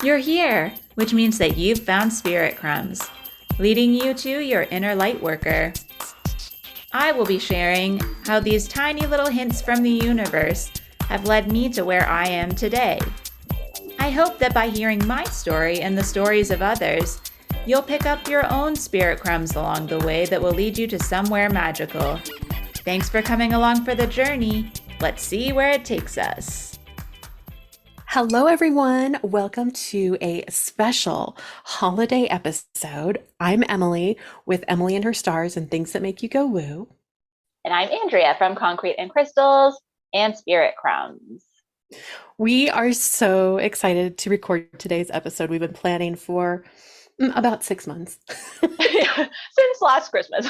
You're here, which means that you've found spirit crumbs, leading you to your inner light worker. I will be sharing how these tiny little hints from the universe have led me to where I am today. I hope that by hearing my story and the stories of others, you'll pick up your own spirit crumbs along the way that will lead you to somewhere magical. Thanks for coming along for the journey. Let's see where it takes us. Hello, everyone. Welcome to a special holiday episode. I'm Emily with Emily and Her Stars and Things That Make You Go Woo. And I'm Andrea from Concrete and Crystals and Spirit Crowns. We are so excited to record today's episode. We've been planning for about 6 months. Since last Christmas.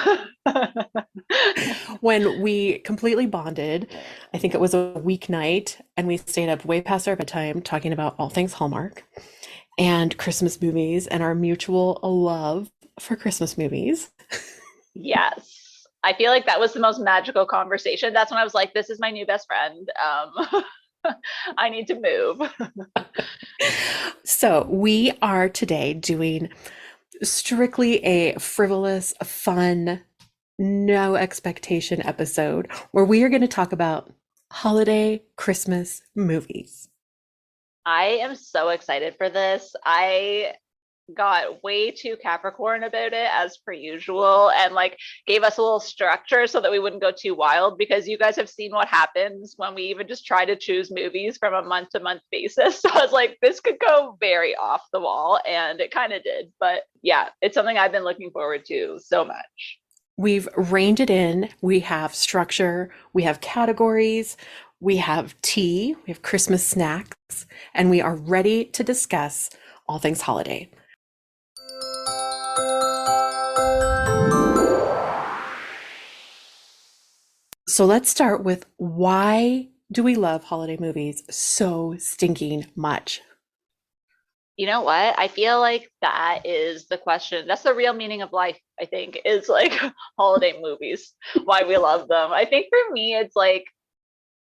When we completely bonded, I think it was a weeknight, and we stayed up way past our bedtime talking about all things Hallmark and Christmas movies and our mutual love for Christmas movies. Yes. I feel like that was the most magical conversation. That's when I was like, this is my new best friend. I need to move. So we are today doing strictly a frivolous, fun, no expectation episode where we are going to talk about holiday Christmas movies. I am so excited for this. I got way too Capricorn about it as per usual and gave us a little structure so that we wouldn't go too wild, because you guys have seen what happens when we even just try to choose movies from a month to month basis. So I was like, this could go very off the wall, and it kind of did. But yeah, it's something I've been looking forward to so much. We've reined it in. We have structure, we have categories, we have tea, we have Christmas snacks, and we are ready to discuss all things holiday. So let's start with, why do we love holiday movies so stinking much? You know what? I feel like that is the question. That's the real meaning of life, I think, is holiday movies, why we love them. I think for me, it's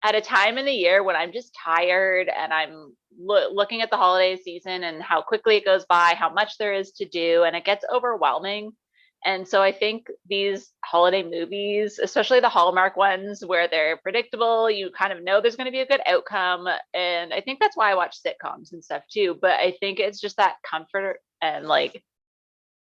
at a time in the year when I'm just tired and I'm looking at the holiday season and how quickly it goes by, how much there is to do, and it gets overwhelming. And so I think these holiday movies, especially the Hallmark ones where they're predictable, you kind of know there's going to be a good outcome. And I think that's why I watch sitcoms and stuff too. But I think it's just that comfort and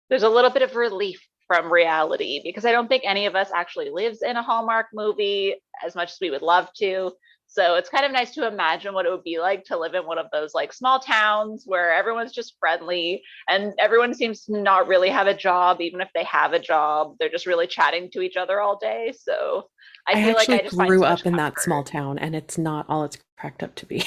there's a little bit of relief from reality, because I don't think any of us actually lives in a Hallmark movie as much as we would love to. So it's kind of nice to imagine what it would be like to live in one of those small towns where everyone's just friendly and everyone seems to not really have a job. Even if they have a job, they're just really chatting to each other all day. So I feel like actually I just find grew so much up in that comfort. small town, and it's not all it's cracked up to be.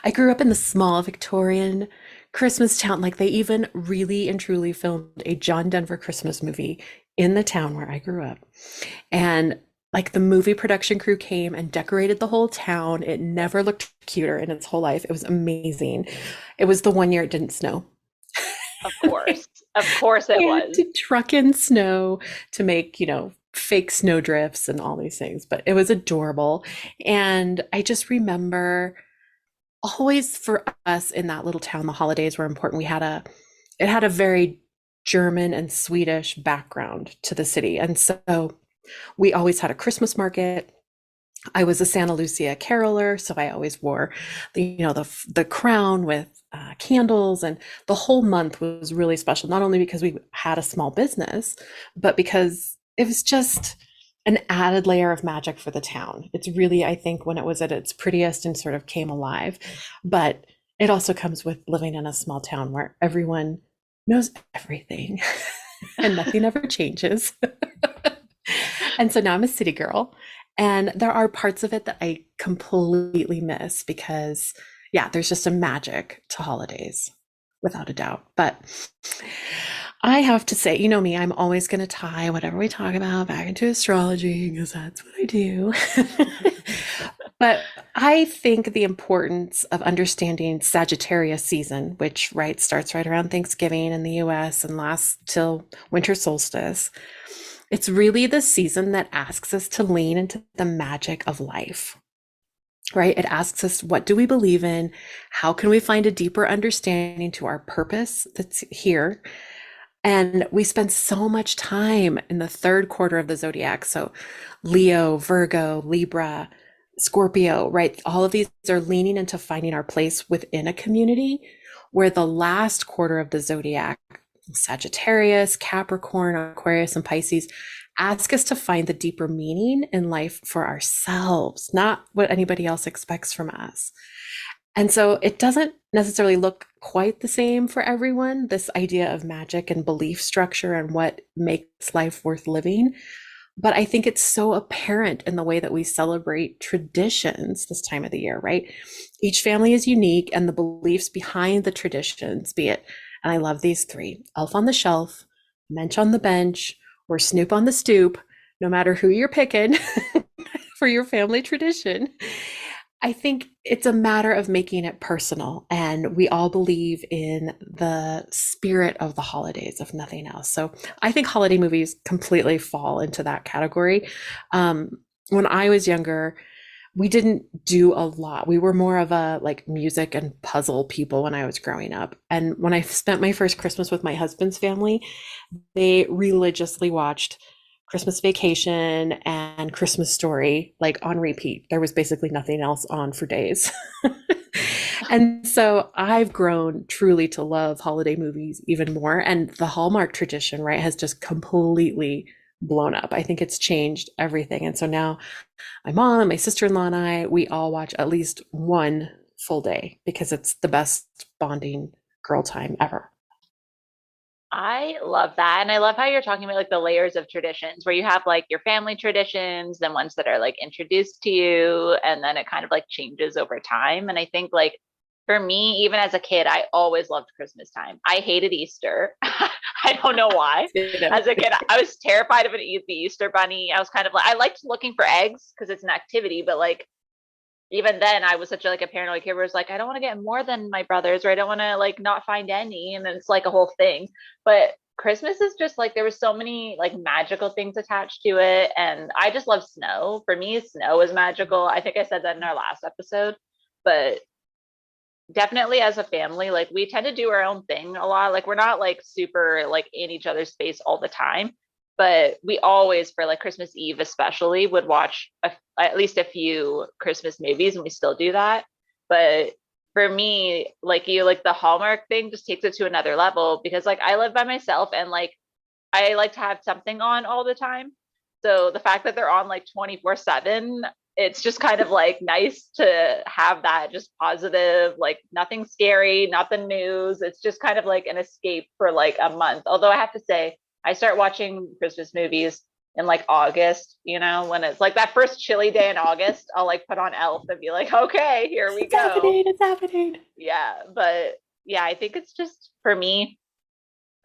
I grew up in the small Victorian Christmas town. Like, they even really and truly filmed a John Denver Christmas movie in the town where I grew up. And the movie production crew came and decorated the whole town. It never looked cuter in its whole life. It was amazing. It was the one year it didn't snow. Of course. Of course it They had was. to truck in snow to make, fake snow drifts and all these things, but it was adorable. And I just remember, always for us in that little town, the holidays were important. It had a very German and Swedish background to the city. And so we always had a Christmas market. I was a Santa Lucia caroler, so I always wore the crown with candles, and the whole month was really special. Not only because we had a small business, but because it was just an added layer of magic for the town. It's really, I think, when it was at its prettiest and sort of came alive. But it also comes with living in a small town where everyone knows everything and nothing ever changes. And so now I'm a city girl, and there are parts of it that I completely miss because, yeah, there's just a magic to holidays, without a doubt. But I have to say, you know me, I'm always going to tie whatever we talk about back into astrology, because that's what I do. But I think the importance of understanding Sagittarius season, which starts right around Thanksgiving in the US and lasts till winter solstice. It's really the season that asks us to lean into the magic of life. right? It asks us, what do we believe in? How can we find a deeper understanding to our purpose that's here? And we spend so much time in the third quarter of the zodiac. So Leo, Virgo, Libra, Scorpio, right? All of these are leaning into finding our place within a community, where the last quarter of the zodiac, Sagittarius, Capricorn, Aquarius, and Pisces, ask us to find the deeper meaning in life for ourselves, not what anybody else expects from us. And so it doesn't necessarily look quite the same for everyone, this idea of magic and belief structure and what makes life worth living. But I think it's so apparent in the way that we celebrate traditions this time of the year, right? Each family is unique, and the beliefs behind the traditions, be it, and I love these three: Elf on the Shelf, Mensch on the Bench, or Snoop on the Stoop, no matter who you're picking for your family tradition. I think it's a matter of making it personal, and we all believe in the spirit of the holidays, if nothing else. So I think holiday movies completely fall into that category. When I was younger, we didn't do a lot. We were more of a like music and puzzle people when I was growing up. And when I spent my first Christmas with my husband's family, they religiously watched Christmas Vacation and Christmas Story like on repeat. There was basically nothing else on for days. And so I've grown truly to love holiday movies even more. And the Hallmark tradition, right, has just completely blown up. I think it's changed everything. And so now my mom and my sister-in-law and I, we all watch at least one full day because it's the best bonding girl time ever. I love that. And I love how you're talking about like the layers of traditions where you have like your family traditions, then ones that are like introduced to you, and then it kind of like changes over time. And I think like for me, even as a kid, I always loved Christmas time. I hated Easter. I don't know why. As a kid, I was terrified of the Easter bunny. I was kind of like, I liked looking for eggs because it's an activity, but like even then I was such a like a paranoid kid where it's like I don't want to get more than my brothers, or I don't want to like not find any, and then it's like a whole thing. But Christmas is just like there was so many like magical things attached to it, and I just love snow. For me, snow is magical. I think I said that in our last episode, but definitely as a family, like we tend to do our own thing a lot. Like we're not like super like in each other's space all the time, but we always for like Christmas Eve especially would watch at least a few Christmas movies, and we still do that. But for me, like you, like the Hallmark thing just takes it to another level because like I live by myself, and like I like to have something on all the time. So the fact that they're on like 24/7, it's just kind of like nice to have that just positive, like nothing scary, not the news. It's just kind of like an escape for like a month. Although I have to say, I start watching Christmas movies in like August, when it's like that first chilly day in August, I'll like put on Elf and be like, okay, here we It's go. happening. It's happening. Yeah. But yeah, I think it's just for me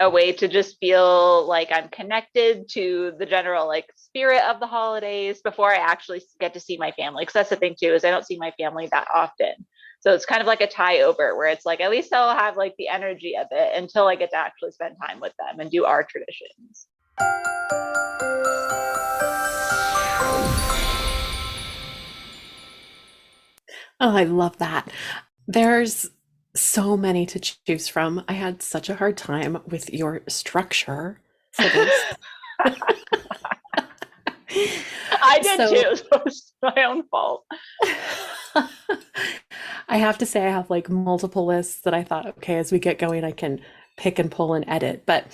a way to just feel like I'm connected to the general like spirit of the holidays before I actually get to see my family. Because that's the thing too, is I don't see my family that often. So it's kind of like a tie over where it's like at least I'll have like the energy of it until I get to actually spend time with them and do our traditions. Oh, I love that. There's so many to choose from. I had such a hard time with your structure for this. I did So too, so it's my own fault. I have to say I have like multiple lists that I thought, okay, as we get going, I can pick and pull and edit. But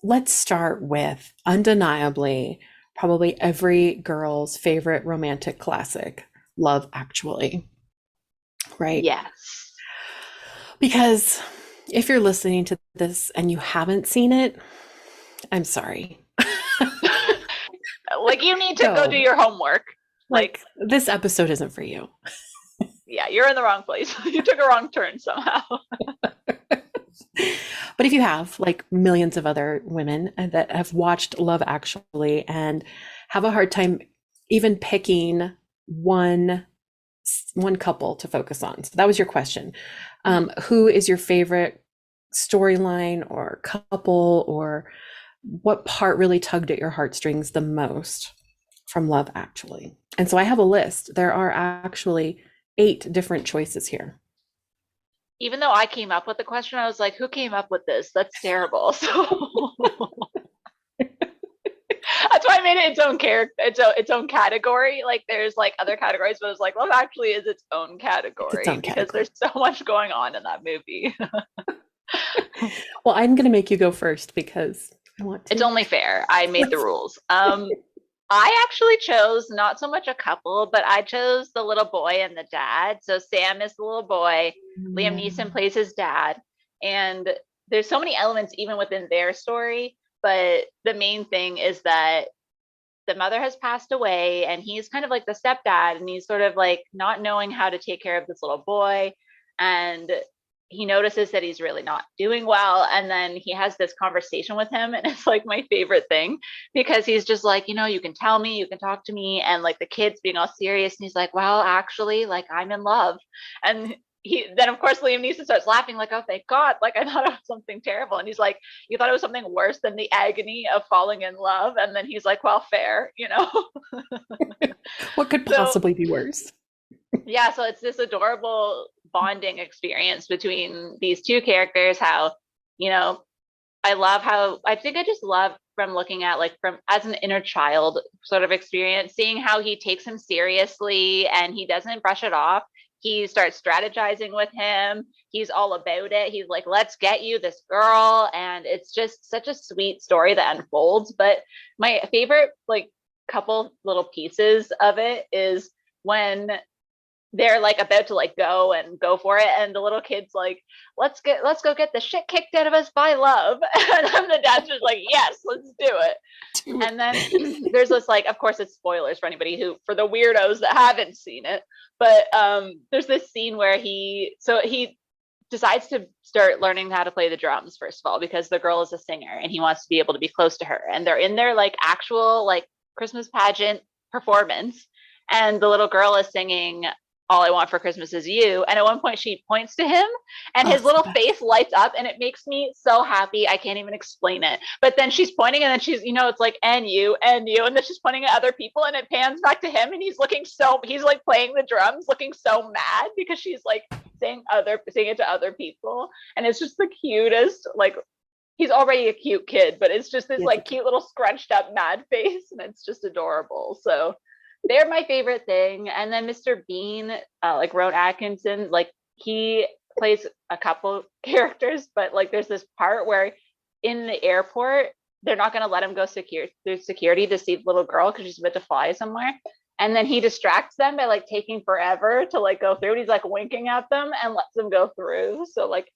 let's start with undeniably probably every girl's favorite romantic classic, Love Actually, right? Yes. Because if you're listening to this and you haven't seen it, I'm sorry. Like you need to go do your homework. Like this episode isn't for you. Yeah, you're in the wrong place. You took a wrong turn somehow. But if you have, like millions of other women that have watched Love Actually and have a hard time even picking one couple to focus on. So that was your question. Who is your favorite storyline or couple, or what part really tugged at your heartstrings the most from Love Actually? And so I have a list. There are actually 8 different choices here. Even though I came up with the question, I was like, who came up with this? That's terrible. So that's why I made it its own character, its own category. Like there's like other categories, but it's like, well, it actually is its own It's its category own because category. there's so much going on in that movie. Well, I'm going to make you go first because I want It's to. only fair. I made the rules. I actually chose not so much a couple, but I chose the little boy and the dad. So Sam is the little boy, Liam Yeah. Neeson plays his dad, and there's so many elements even within their story, but the main thing is that the mother has passed away and he's kind of like the stepdad and he's sort of like not knowing how to take care of this little boy, and he notices that he's really not doing well, and then he has this conversation with him, and it's like my favorite thing because he's just like, you can tell me, you can talk to me, and like the kid's being all serious and he's like, well, actually, like I'm in love. And then of course Liam Neeson starts laughing like, oh thank God, like I thought it was something terrible, and he's like, you thought it was something worse than the agony of falling in love? And then he's like, well, fair. What could So possibly be worse? yeah, so it's this adorable bonding experience between these two characters. How, you know, I think I just love from looking at like from as an inner child sort of experience, seeing how he takes him seriously and he doesn't brush it off. He starts strategizing with him. He's all about it. He's like, let's get you this girl. And it's just such a sweet story that unfolds. But my favorite, like, couple little pieces of it is when they're like about to like go for it, and the little kid's like, let's go get the shit kicked out of us by love. And then the dad's just like, yes, let's do it. And then there's this, like, of course it's spoilers for anybody who, for the weirdos that haven't seen it, but there's this scene where he decides to start learning how to play the drums, first of all, because the girl is a singer and he wants to be able to be close to her, and they're in their like actual like Christmas pageant performance, and the little girl is singing All I Want for Christmas Is You. And at one point she points to him and his little face lights up and it makes me so happy. I can't even explain it. But then she's pointing and then she's, it's like, and you, and then she's pointing at other people and it pans back to him and he's like playing the drums, looking so mad because she's like singing it to other people. And it's just the cutest, like, he's already a cute kid, but it's just this like cute little scrunched up mad face and it's just adorable. So they're my favorite thing. And then Mr. Bean, like Rowan Atkinson, like he plays a couple characters, but like there's this part where in the airport, they're not going to let him go through security to see the little girl because she's about to fly somewhere. And then he distracts them by like taking forever to like go through. And he's like winking at them and lets them go through. So like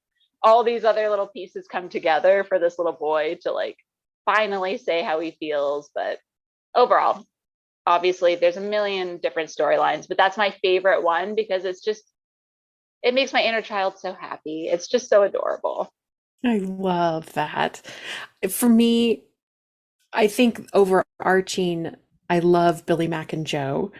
all these other little pieces come together for this little boy to like finally say how he feels. But overall, obviously there's a million different storylines, but that's my favorite one because it makes my inner child so happy. It's just so adorable. I love that. For me, I think overarching, I love Billy Mack and Joe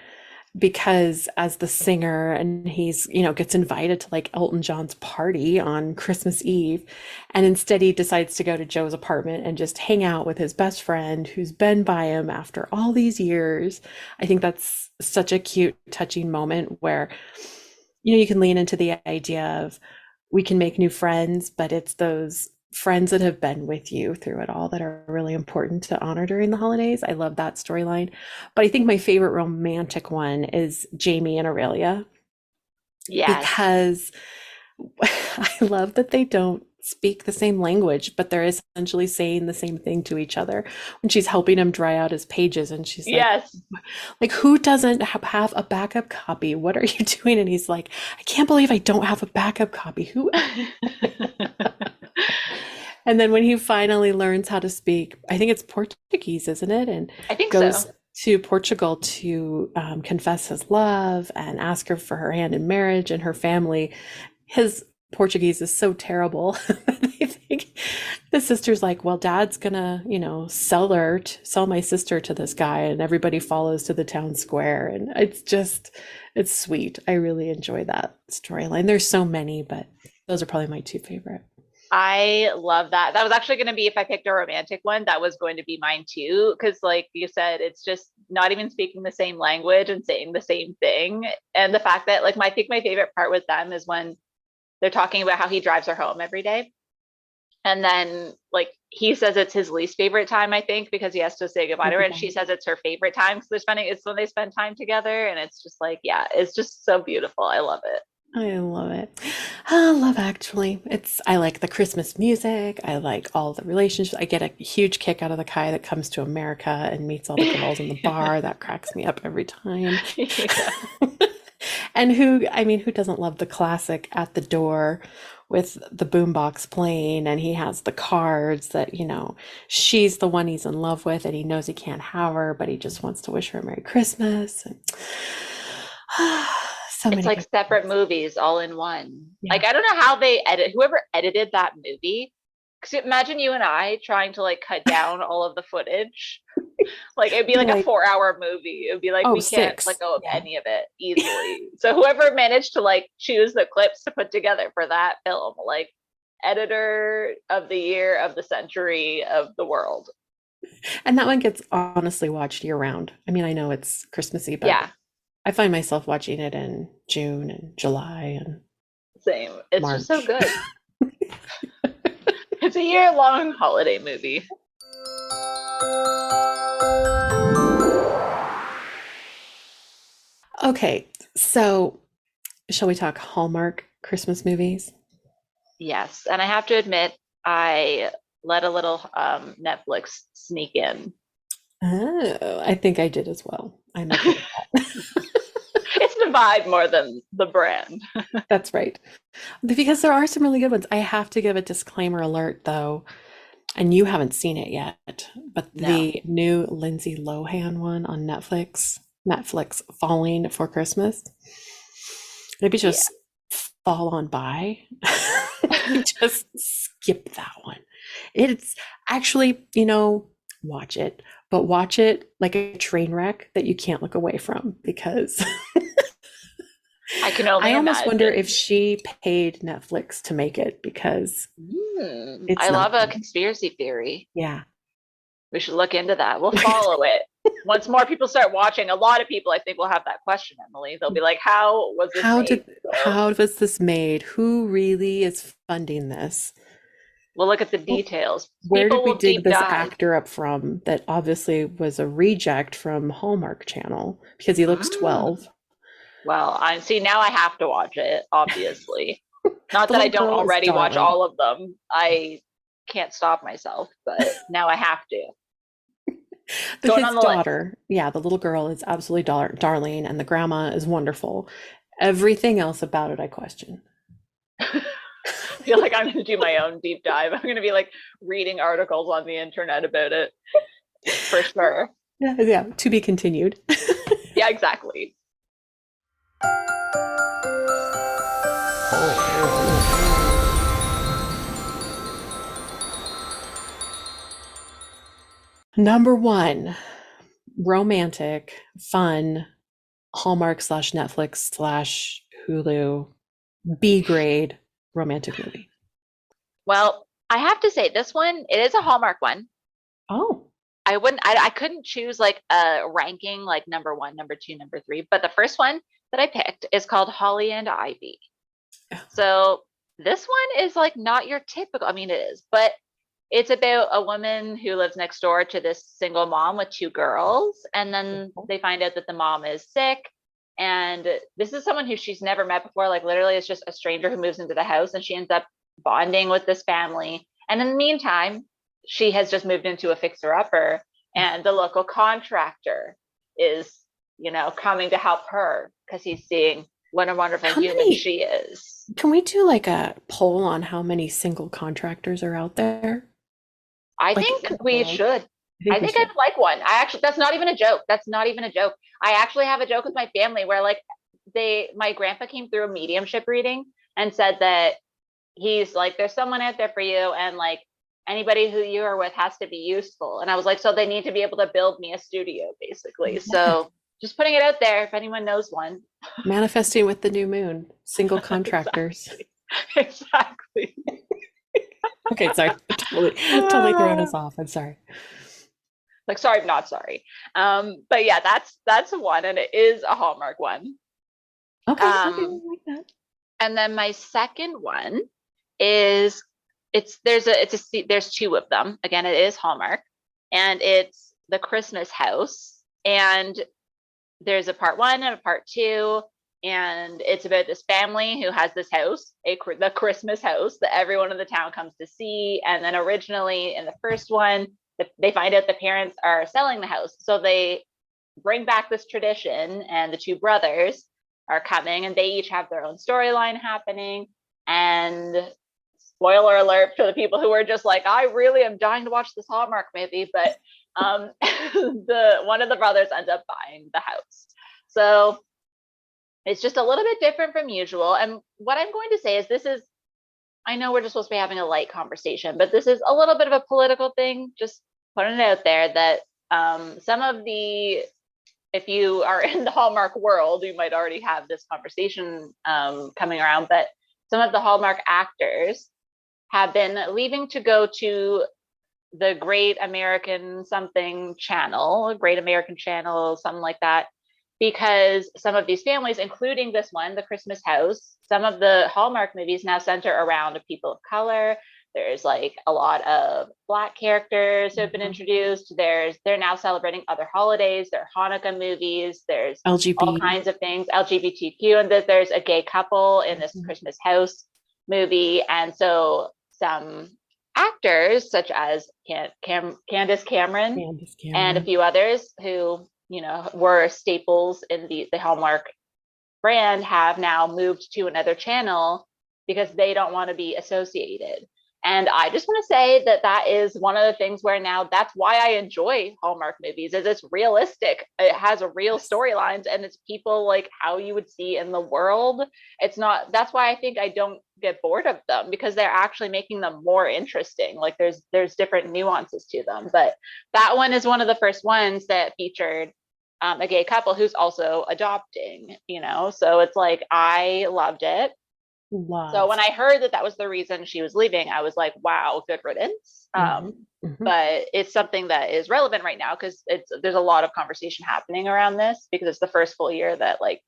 because as the singer and he's, gets invited to like Elton John's party on Christmas Eve, and instead he decides to go to Joe's apartment and just hang out with his best friend who's been by him after all these years. I think that's such a cute, touching moment where, you can lean into the idea of we can make new friends, but it's those friends that have been with you through it all that are really important to honor during the holidays. I love that storyline. But I think my favorite romantic one is Jamie and Aurelia. Yes. Because I love that they don't speak the same language, but they're essentially saying the same thing to each other when she's helping him dry out his pages. And she's like, yes, like, who doesn't have a backup copy? What are you doing? And he's like, I can't believe I don't have a backup copy. Who? And then when he finally learns how to speak, I think it's Portuguese, isn't it? And I think goes so. to Portugal to confess his love and ask her for her hand in marriage and her family. His Portuguese is so terrible. I think the sister's like, well, dad's gonna, sell my sister to this guy, and everybody follows to the town square. And it's sweet. I really enjoy that storyline. There's so many, but those are probably my two favorite. I love that. That was actually going to be, if I picked a romantic one, that was going to be mine too. Cause like you said, it's just not even speaking the same language and saying the same thing. And the fact that like I think my favorite part with them is when they're talking about how he drives her home every day. And then like he says it's his least favorite time, I think, because he has to say goodbye to her. And she says it's her favorite time because it's when they spend time together. And it's just like, yeah, it's just so beautiful. I love it. I love it. I love Actually. I like the Christmas music. I like all the relationships. I get a huge kick out of the guy that comes to America and meets all the girls in the bar. That cracks me up every time. Yeah. And who doesn't love the classic at the door with the boombox playing and he has the cards that, she's the one he's in love with and he knows he can't have her, but he just wants to wish her a Merry Christmas. And, so It's many like good separate ones. movies all in one. Yeah. Like I don't know how whoever edited that movie. Because imagine you and I trying to like cut down all of the footage. Like it'd be Be like a like, 4 hour movie. It'd be like oh, we can't let six. go of Yeah. any of it easily. So whoever managed to like choose the clips to put together for that film, like editor of the year, of the century, of the world. And that one gets honestly watched year round. I mean, I know it's Christmassy, but Yeah, I find myself watching it in June and July and same. It's just so March. good. It's a year-long holiday movie. Okay, so shall we talk Hallmark Christmas movies? Yes, and I have to admit, I let a little Netflix sneak in. Oh, I think I did as well. I'm okay with that. It's the vibe more than the brand. That's right. Because there are some really good ones. I have to give a disclaimer alert though, and you haven't seen it yet, but No. the new Lindsay Lohan one on Netflix Falling for Christmas. Maybe Yeah. just fall on by. Just skip that one. It's actually, watch it, but watch it like a train wreck that you can't look away from because I can only I almost wonder imagine. if she paid Netflix to make it because it's I not love a good. conspiracy theory. Yeah. We should look into that. We'll follow it. Once more people start watching, a lot of people I think will have that question, Emily. They'll be like, how was this made? So How was this made? Who really is funding this? we'll look at the details. Where did People we will dig deep this dive. actor up from that obviously was a reject from Hallmark Channel because he looks Ah. 12? Well, I see now I have to watch it, obviously. Not The that I little don't girl is already watch darling. all of them. I can't stop myself, but now I have to. But Going his on the list. daughter, yeah, the little girl is absolutely darling, and the grandma is wonderful. Everything else about it, I question. I feel like I'm going to do my own deep dive. I'm going to be like reading articles on the internet about it for sure. Yeah, to be continued. Yeah, exactly. Number one, romantic, fun, Hallmark slash Netflix slash Hulu, B grade romantic movie. Well, I have to say this one, it is a Hallmark one. Oh, I couldn't choose like a ranking like number one, number two, number three, but the first one that I picked is called Holly and Ivy. So this one is like not your typical, I mean it is, but it's about a woman who lives next door to this single mom with two girls. And then they find out that the mom is sick. And this is someone who she's never met before. Like literally it's just a stranger who moves into the house and she ends up bonding with this family. And in the meantime, she has just moved into a fixer-upper and the local contractor is, coming to help her because he's seeing what a wonderful how human many? she is. Can we do like a poll on how many single contractors are out there? I Like think in the we world? should. I I think we think should. I'd like one. I actually, that's not even a joke. That's not even a joke. I actually have a joke with my family where like my grandpa came through a mediumship reading and said that he's like, there's someone out there for you. And like anybody who you are with has to be useful. And I was like, so they need to be able to build me a studio basically. Yeah. So just putting it out there if anyone knows one. Manifesting with the new moon, single contractors. Exactly. Okay, sorry. Totally throwing us off. I'm sorry. Like, sorry, I'm not sorry. But yeah, that's one, and it is a Hallmark one. Okay, I like that. And then my second one is there's two of them. Again, it is Hallmark, and it's the Christmas House. And there's a part one and a part two, and it's about this family who has this house, the Christmas house that everyone in the town comes to see. And then originally in the first one, they find out the parents are selling the house, so they bring back this tradition, and the two brothers are coming, and they each have their own storyline happening. And spoiler alert for the people who are just like, I really am dying to watch this Hallmark movie, but the one of the brothers ends up buying the house. So it's just a little bit different from usual. And what I'm going to say is I know we're just supposed to be having a light conversation, but this is a little bit of a political thing. Just putting it out there that some of if you are in the Hallmark world, you might already have this conversation coming around, but some of the Hallmark actors have been leaving to go to the Great American something channel, Great American Channel, something like that, because some of these families, including this one, the Christmas House, some of the Hallmark movies now center around people of color. There's like a lot of Black characters who have been introduced. They're now celebrating other holidays. There are Hanukkah movies. There's all kinds of things, LGBTQ, and there's a gay couple in this Christmas House movie. And so some actors such as Candace Cameron and a few others who were staples in the Hallmark brand have now moved to another channel because they don't want to be associated. And I just want to say that is one of the things where now that's why I enjoy Hallmark movies, is it's realistic. It has a real storylines, and it's people like how you would see in the world. That's why I think I don't get bored of them, because they're actually making them more interesting. Like there's different nuances to them. But that one is one of the first ones that featured a gay couple who's also adopting, so it's like, I loved it. So when I heard that was the reason she was leaving, I was like, wow, good riddance. But it's something that is relevant right now because there's a lot of conversation happening around this, because it's the first full year that like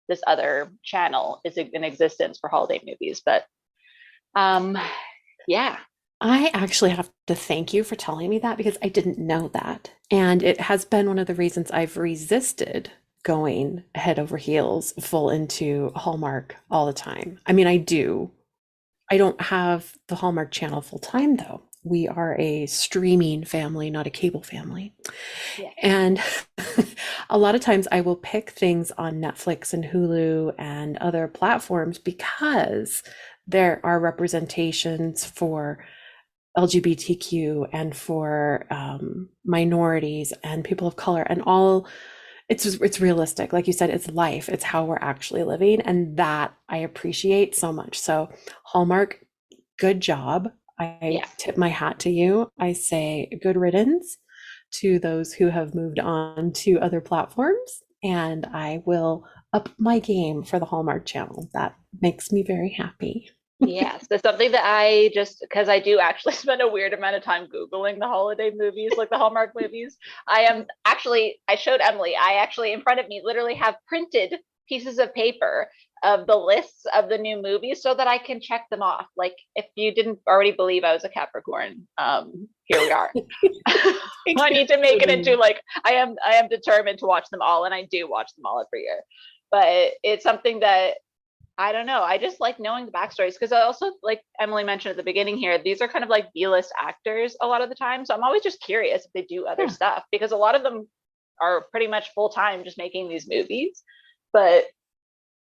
this other channel is in existence for holiday movies. But yeah. I actually have to thank you for telling me that, because I didn't know that. And it has been one of the reasons I've resisted going head over heels full into Hallmark all the time. I mean, I don't have the Hallmark channel full time though. We are a streaming family, not a cable family. Yeah. And a lot of times I will pick things on Netflix and Hulu and other platforms because there are representations for LGBTQ and for minorities and people of color and all. It's realistic. Like you said, it's life. It's how we're actually living. And that I appreciate so much. So Hallmark, good job. I tip my hat to you. I say good riddance to those who have moved on to other platforms. And I will up my game for the Hallmark channel. That makes me very happy. Yes, it's something that because I do actually spend a weird amount of time Googling the holiday movies, like the Hallmark movies. I showed Emily, I actually in front of me literally have printed pieces of paper of the lists of the new movies so that I can check them off. Like if you didn't already believe I was a Capricorn, here we are. I need to make it into like, I am determined to watch them all, and I do watch them all every year. But it's something that I don't know. I just like knowing the backstories, because I also, like Emily mentioned at the beginning here, these are kind of like B-list actors a lot of the time. So I'm always just curious if they do other stuff, because a lot of them are pretty much full-time just making these movies. But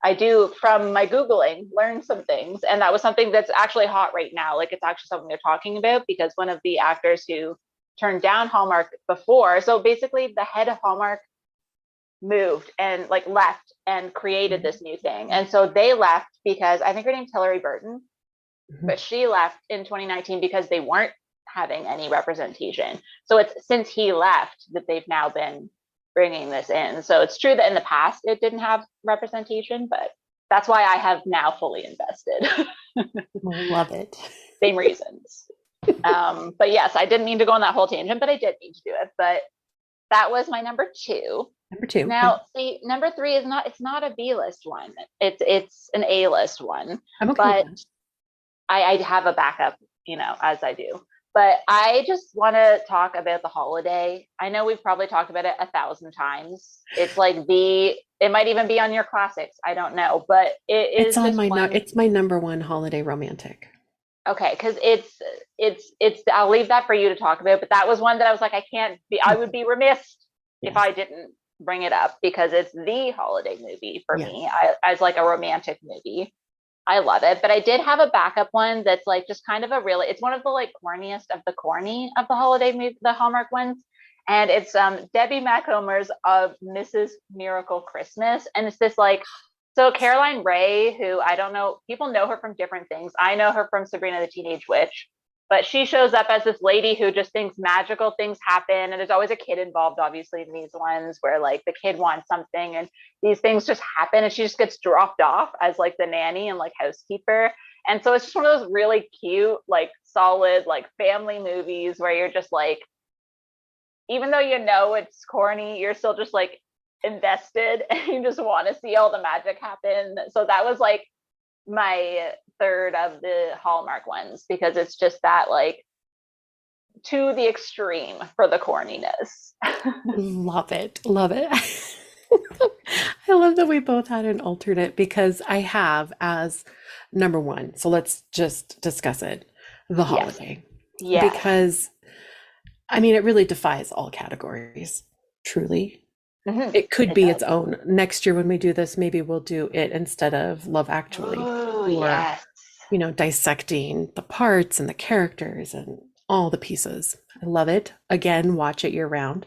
I do, from my Googling, learn some things. And that was something that's actually hot right now. Like it's actually something they're talking about, because one of the actors who turned down Hallmark before, so basically the head of Hallmark moved and like left and created this new thing. And so they left because I think her name's Hillary Burton, but she left in 2019 because they weren't having any representation. So it's since he left that they've now been bringing this in. So it's true that in the past it didn't have representation, but that's why I have now fully invested. I love it. Same reasons. But yes, I didn't mean to go on that whole tangent, but I did need to do it. But that was my number two. Number two. Now, see, number three is not, it's not a B-list one. It's an A-list one. I'm okay But with that. I have a backup, as I do. But I just want to talk about the holiday. I know we've probably talked about it 1,000 times. It's like it might even be on your classics. I don't know, but it It's is on just my one. it's my number one holiday romantic. Okay, because it's I'll leave that for you to talk about. But that was one that I was like, I would be remiss if Yes. I didn't bring it up because it's the holiday movie for Yes. me. As like a romantic movie. I love it, but I did have a backup one that's like just kind of it's one of the like corniest of the corny of the holiday movie, the Hallmark ones. And it's Debbie Macomber's Mrs. Miracle Christmas. And it's this like, so Caroline Rhea, who I don't know, people know her from different things. I know her from Sabrina the Teenage Witch, but she shows up as this lady who just thinks magical things happen. And there's always a kid involved, obviously, in these ones where like the kid wants something and these things just happen and she just gets dropped off as like the nanny and like housekeeper. And so it's just one of those really cute, like solid, like family movies where you're just like, even though it's corny, you're still just like invested and you just want to see all the magic happen. So that was like my third of the Hallmark ones because it's just that like to the extreme for the corniness. Love it. Love it. I love that we both had an alternate because I have as number one. So let's just discuss it. The holiday. Yeah. Because I mean, it really defies all categories, truly. Mhm. It could It be does. its own. Next year when we do this, maybe we'll do it instead of Love Actually. Oh, Or, yes. dissecting the parts and the characters and all the pieces. I love it. Again, watch it year round.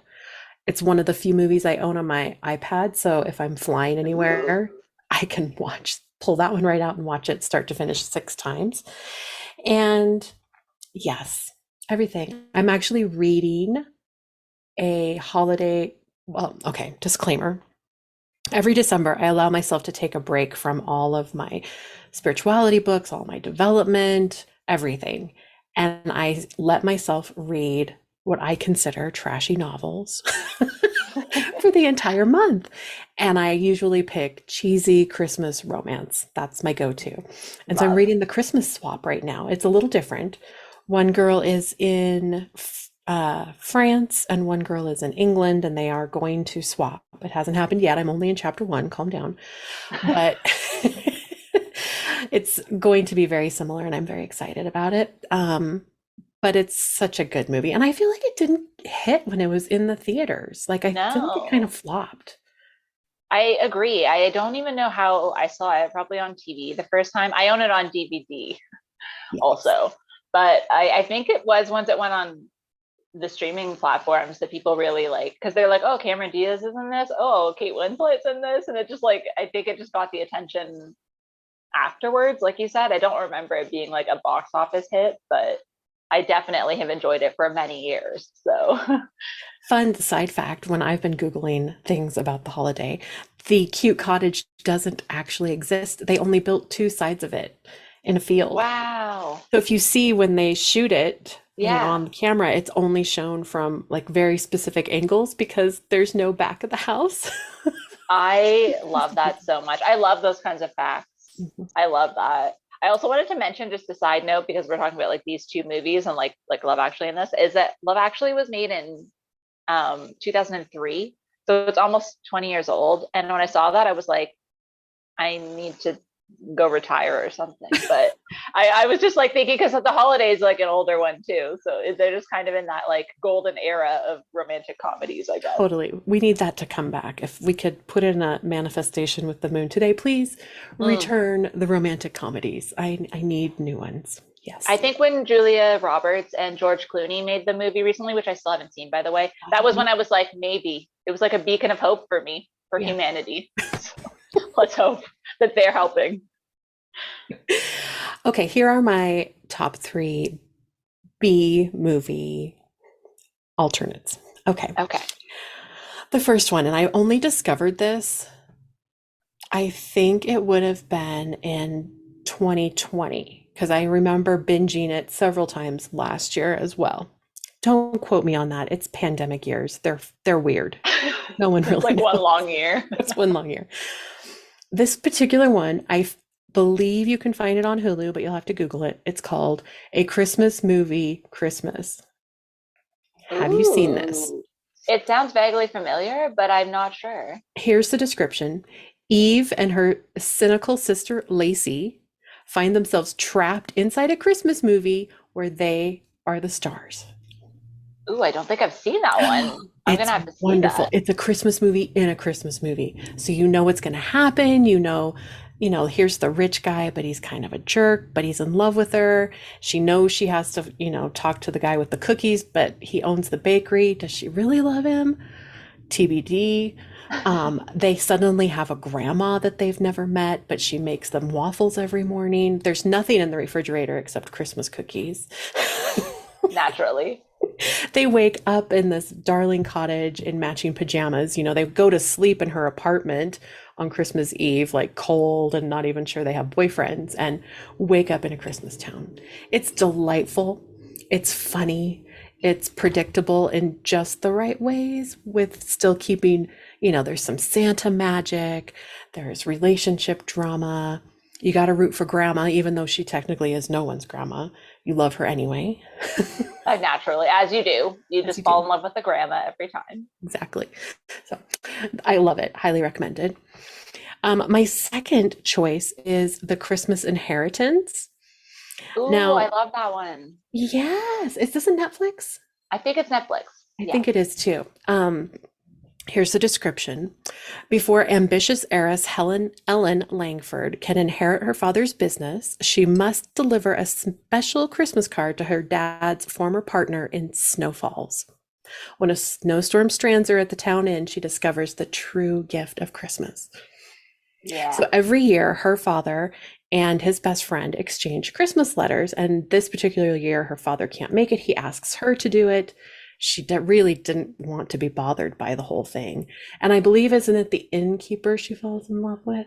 It's one of the few movies I own on my iPad, so if I'm flying anywhere, I can pull that one right out and watch it start to finish 6 times. And yes, everything. I'm actually reading a holiday, well, okay, disclaimer. Every December, I allow myself to take a break from all of my spirituality books, all my development, everything. And I let myself read what I consider trashy novels for the entire month. And I usually pick cheesy Christmas romance. That's my go-to. And so I'm Love. reading The Christmas Swap right now. It's a little different. One girl is in France and one girl is in England, and they are going to swap. It hasn't happened yet. I'm only in chapter 1. Calm down. But it's going to be very similar, and I'm very excited about it. But it's such a good movie. And I feel like it didn't hit when it was in the theaters. Like, I feel like it kind No. of flopped. I agree. I don't even know how I saw it, probably on TV the first time. I own it on DVD Yes. also. But I think it was once it went on the streaming platforms that people really like, because they're like, oh, Cameron Diaz is in this. Oh, Kate Winslet's in this. And it just like, I think it just got the attention afterwards. Like you said, I don't remember it being like a box office hit, but I definitely have enjoyed it for many years. So Fun side fact, when I've been Googling things about the holiday, the cute cottage doesn't actually exist. They only built 2 sides of it in a field. wow. So if you see when they shoot it, Yeah. on the camera, it's only shown from like very specific angles because there's no back of the house. I love that so much. I love those kinds of facts. Mhm. I love that. I also wanted to mention just a side note because we're talking about like these 2 movies and like Love Actually in this is that Love Actually was made in 2003. So it's almost 20 years old. And when I saw that, I was like, I need to go retire or something. But I was just like thinking because the holidays like an older one too. So they're just kind of in that like golden era of romantic comedies, I guess. Totally. We need that to come back. If we could put in a manifestation with the moon today, please return the romantic comedies. I need new ones. Yes. I think when Julia Roberts and George Clooney made the movie recently, which I still haven't seen, by the way, that was when I was like, maybe it was like a beacon of hope for me, for Yeah. humanity. So let's hope that they're helping. Okay, here are my top 3 B movie alternates. Okay. Okay. The first one, and I only discovered this, I think it would have been in 2020. because I remember binging it several times last year as well. Don't quote me on that. It's pandemic years. They're weird. No one It's really like one knows. long year. It's one long year. This particular one, believe you can find it on Hulu, but you'll have to Google it. It's called A Christmas Movie Christmas. Have you seen this? Ooh. It sounds vaguely familiar, but I'm not sure. Here's the description. Eve and her cynical sister Lacey find themselves trapped inside a Christmas movie where they are the stars. Ooh, I don't think I've seen that one. I'm It's gonna have to see wonderful. that. It's a Christmas movie in a Christmas movie. So you know what's going to happen. Here's the rich guy, but he's kind of a jerk, but he's in love with her. She knows she has to, talk to the guy with the cookies, but he owns the bakery. Does she really love him? TBD. They suddenly have a grandma that they've never met, but she makes them waffles every morning. There's nothing in the refrigerator except Christmas cookies. Naturally. They wake up in this darling cottage in matching pajamas. They go to sleep in her apartment on Christmas Eve, like cold and not even sure they have boyfriends, and wake up in a Christmas town. It's delightful. It's funny. It's predictable in just the right ways, with still keeping, there's some Santa magic, there's relationship drama. You got to root for grandma, even though she technically is no one's grandma. You love her anyway. Naturally, as you do. You just fall in love with the grandma every time. Exactly. So I love it. Highly recommended. My second choice is The Christmas Inheritance. Ooh, Now, I love that one. yes. Is this a Netflix? I think it's Netflix. I think it is too. Here's the description. Before ambitious heiress Ellen Langford can inherit her father's business, she must deliver a special Christmas card to her dad's former partner in Snowfalls. When a snowstorm strands her at the town inn, she discovers the true gift of Christmas. Yeah. So every year, her father and his best friend exchange Christmas letters. And this particular year, her father can't make it. He asks her to do it. She really didn't want to be bothered by the whole thing. And I believe, isn't it the innkeeper she falls in love with?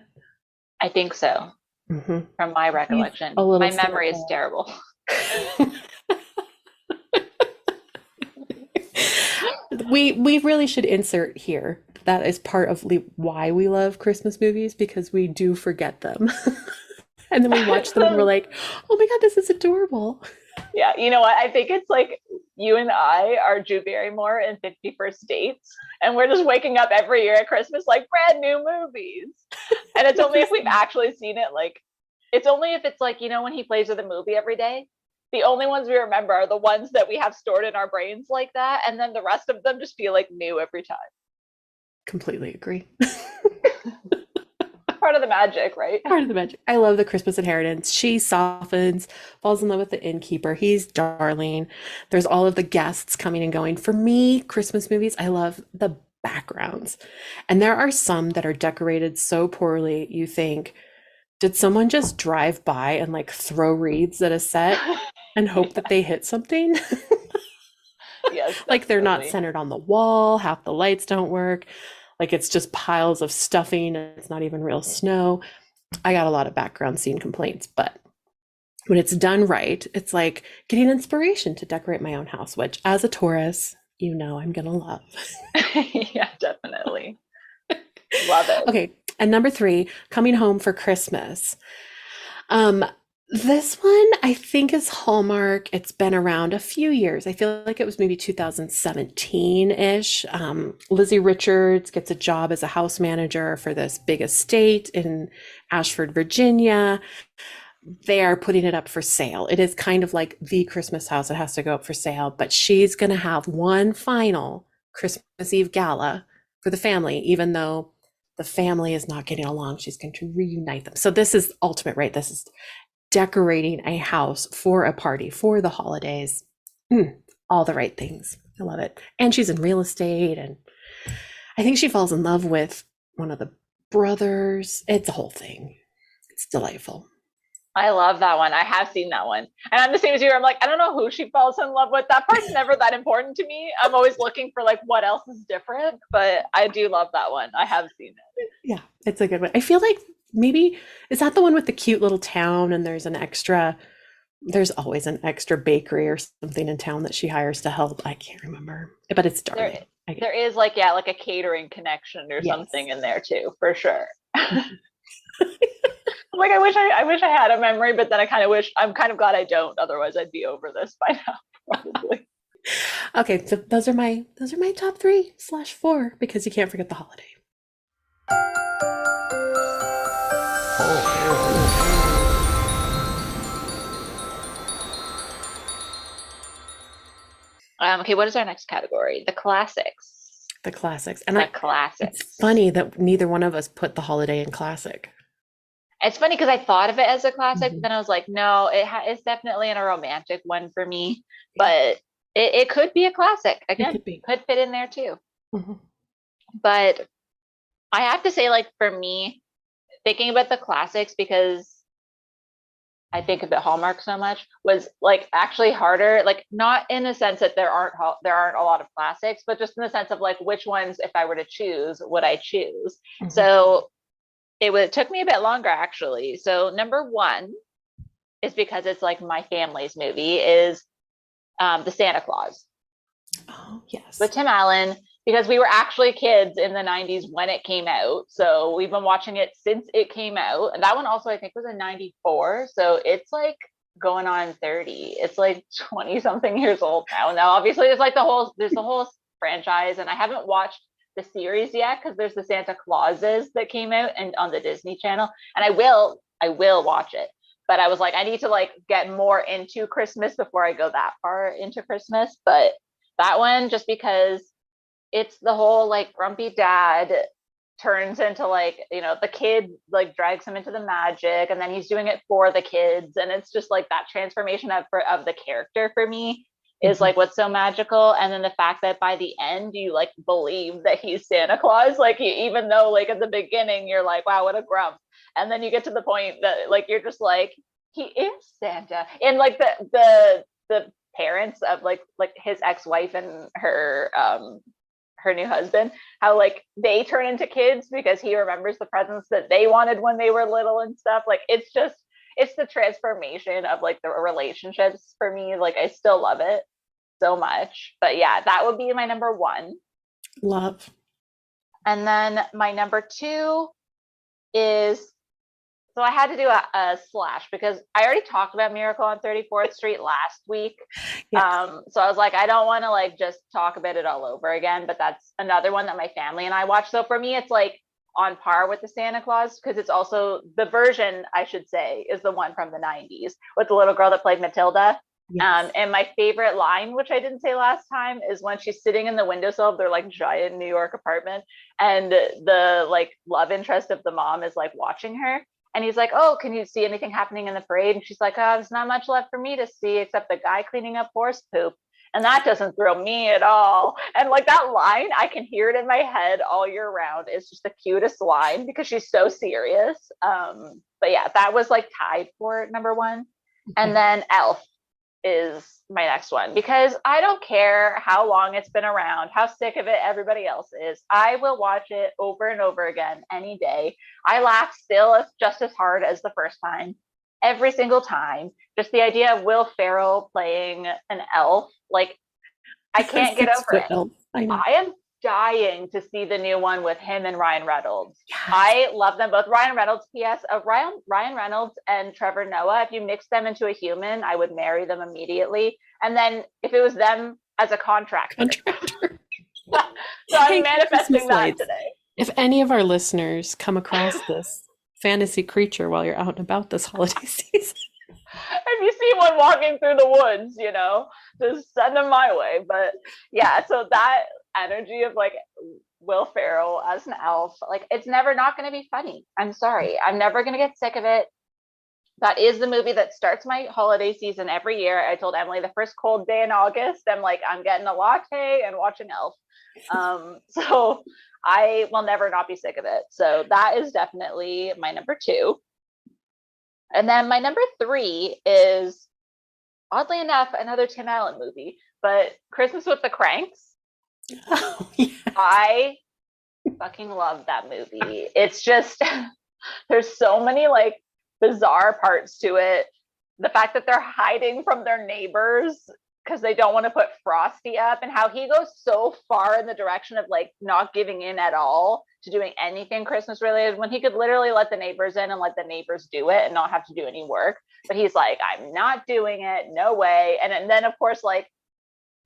I think so. Mm-hmm. From my recollection. A little My memory is cynical. terrible. We really should insert here. That is part of why we love Christmas movies, because we do forget them. And then we watch them and we're like, oh my God, this is adorable. Yeah, you know what? I think it's like you and I are Drew Barrymore in 51st Dates, and we're just waking up every year at Christmas like brand new movies. And it's only if we've actually seen it, like, it's only if it's like, when he plays with a movie every day. The only ones we remember are the ones that we have stored in our brains like that, and then the rest of them just feel like new every time. Completely agree. Part of the magic, right? Part of the magic. I love The Christmas Inheritance. She softens, falls in love with the innkeeper. He's darling. There's all of the guests coming and going. For me, Christmas movies, I love the backgrounds. And there are some that are decorated so poorly, you think, did someone just drive by and like throw wreaths at a set and hope that they hit something? Yes. Like they're not definitely. centered on the wall, half the lights don't work. Like it's just piles of stuffing and it's not even real snow. I got a lot of background scene complaints, but when it's done right, it's like getting inspiration to decorate my own house, which as a Taurus, I'm gonna love. Yeah, definitely. Love it. Okay, and number 3, Coming Home for Christmas. This one I think is Hallmark. It's been around a few years. I feel like it was maybe 2017-ish. Lizzie Richards gets a job as a house manager for this big estate in Ashford, Virginia. They are putting it up for sale. It is kind of like the Christmas house. It has to go up for sale, but she's going to have one final Christmas Eve gala for the family, even though the family is not getting along. She's going to reunite them. So this is ultimate, right? This is decorating a house for a party, for the holidays. All the right things. I love it. And she's in real estate. And I think she falls in love with one of the brothers. It's a whole thing. It's delightful. I love that one. I have seen that one. And I'm the same as you. I'm like, I don't know who she falls in love with. That part's never that important to me. I'm always looking for like what else is different, but I do love that one. I have seen it. Yeah, it's a good one. I feel like maybe, is that the one with the cute little town and there's an extra There's always an extra bakery or something in town that she hires to help. I can't remember, but it's There, darling. there is like, yeah, like a catering connection or something Yes. in there too, for sure. Like I wish I had a memory, but then I'm kind of glad I don't. Otherwise, I'd be over this by now, probably. Okay, so those are my top 3/4 because you can't forget the holiday. Okay, what is our next category? The classics. The classics. And The it's classics. funny that neither one of us put the holiday in classic. It's funny because I thought of it as a classic, but Mhm. then I was like, no, it's definitely in a romantic one for me. Yeah, But it could be a classic. it Again, could be. could fit in there too. Mhm. But I have to say, like, for me, thinking about the classics, because I think about Hallmark so much, was like actually harder. Like, not in the sense that there aren't a lot of classics, but just in the sense of like which ones, if I were to choose, would I choose? Mhm. So it took me a bit longer actually. So number one is because it's like my family's movie is the Santa Claus Oh, yes. with Tim Allen, because we were actually kids in the 90s when it came out. So we've been watching it since it came out. And that one also, I think, was in 94. So it's like going on 30. It's like 20 something years old now. Now, obviously, there's the whole franchise. And I haven't watched the series yet because there's the Santa Clauses that came out and on the Disney Channel. And I will watch it. But I was like, I need to like get more into Christmas before I go that far into Christmas. But that one, just because it's the whole like grumpy dad turns into like, the kid like drags him into the magic and then he's doing it for the kids. And it's just like that transformation of the character for me is Mhm. like what's so magical. And then the fact that by the end you like believe that he's Santa Claus, like even though like at the beginning you're like, wow, what a grump. And then you get to the point that like you're just like, he is Santa. And like the parents of like his ex-wife and her new husband, how like they turn into kids because he remembers the presents that they wanted when they were little and stuff. Like it's the transformation of like the relationships for me. Like I still love it so much. But yeah, that would be my number one. Love. And then my number two is, so I had to do a slash because I already talked about Miracle on 34th Street last week. Yes. So I was like, I don't want to like just talk about it all over again, but that's another one that my family and I watch. So for me, it's like on par with the Santa Claus because it's also the version, I should say, is the one from the 90s with the little girl that played Matilda. Yes. And my favorite line, which I didn't say last time, is when she's sitting in the windowsill of their like giant New York apartment, and the like love interest of the mom is like watching her, and he's like, "Oh, can you see anything happening in the parade?" And she's like, "Oh, there's not much left for me to see except the guy cleaning up horse poop." And that doesn't thrill me at all. And like that line, I can hear it in my head all year round. It's just the cutest line because she's so serious. But yeah, that was like tied for number one. And Okay. then Elf is my next one because I don't care how long it's been around, how sick of it everybody else is. I will watch it over and over again any day. I laugh still just as hard as the first time, every single time. Just the idea of Will Ferrell playing an elf, like I A can't get over 6-foot it. elf. I know. I am dying to see the new one with him and Ryan Reynolds. Yes. I love them both. Ryan Reynolds, P.S. Ryan Reynolds and Trevor Noah, if you mix them into a human, I would marry them immediately. And then if it was them as a contractor. Contractor. So I'm Hey, Christmas manifesting that lights. today. If any of our listeners come across this fantasy creature while you're out and about this holiday season, If you see one walking through the woods, just send them my way. But yeah, so that energy of like Will Ferrell as an elf, like it's never not going to be funny. I'm sorry. I'm never going to get sick of it. That is the movie that starts my holiday season every year. I told Emily the first cold day in August, I'm like, I'm getting a latte and watching Elf. So I will never not be sick of it. So that is definitely my number two. And then my number three is, oddly enough, another Tim Allen movie, but Christmas with the Cranks. oh yeah. I fucking love that movie. It's just, there's so many like bizarre parts to it. the fact that they're hiding from their neighbors because they don't want to put Frosty up, and how he goes so far in the direction of like not giving in at all to doing anything Christmas related when he could literally let the neighbors in and let the neighbors do it and not have to do any work. But he's like, I'm not doing it, no way. And then of course, like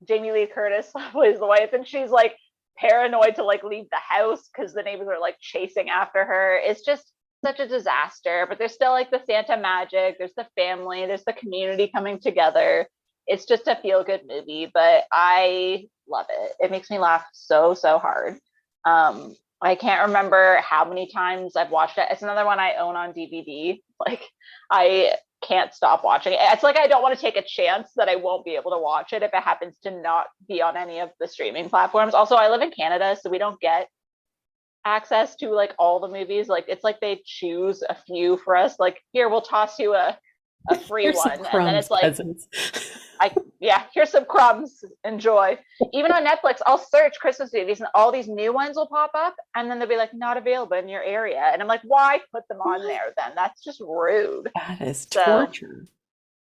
Jamie Lee Curtis plays the wife, and she's like paranoid to like leave the house because the neighbors are like chasing after her. It's just such a disaster. But there's still like the Santa magic, there's the family, there's the community coming together. It's just a feel good movie, but I love it. It makes me laugh so hard. I can't remember how many times I've watched it. It's another one I own on DVD. Like, I can't stop watching it. It's like I don't want to take a chance that I won't be able to watch it if it happens to not be on any of the streaming platforms. Also, I live in Canada, so we don't get access to like all the movies. Like, it's like they choose a few for us. Like, here, we'll toss you a free Here's one. some And then it's like, peasants. here's some crumbs, enjoy. Even on Netflix, I'll search Christmas movies and all these new ones will pop up, and then they'll be like, not available in your area. And I'm like, why put them on there then? That's just rude. That is torture.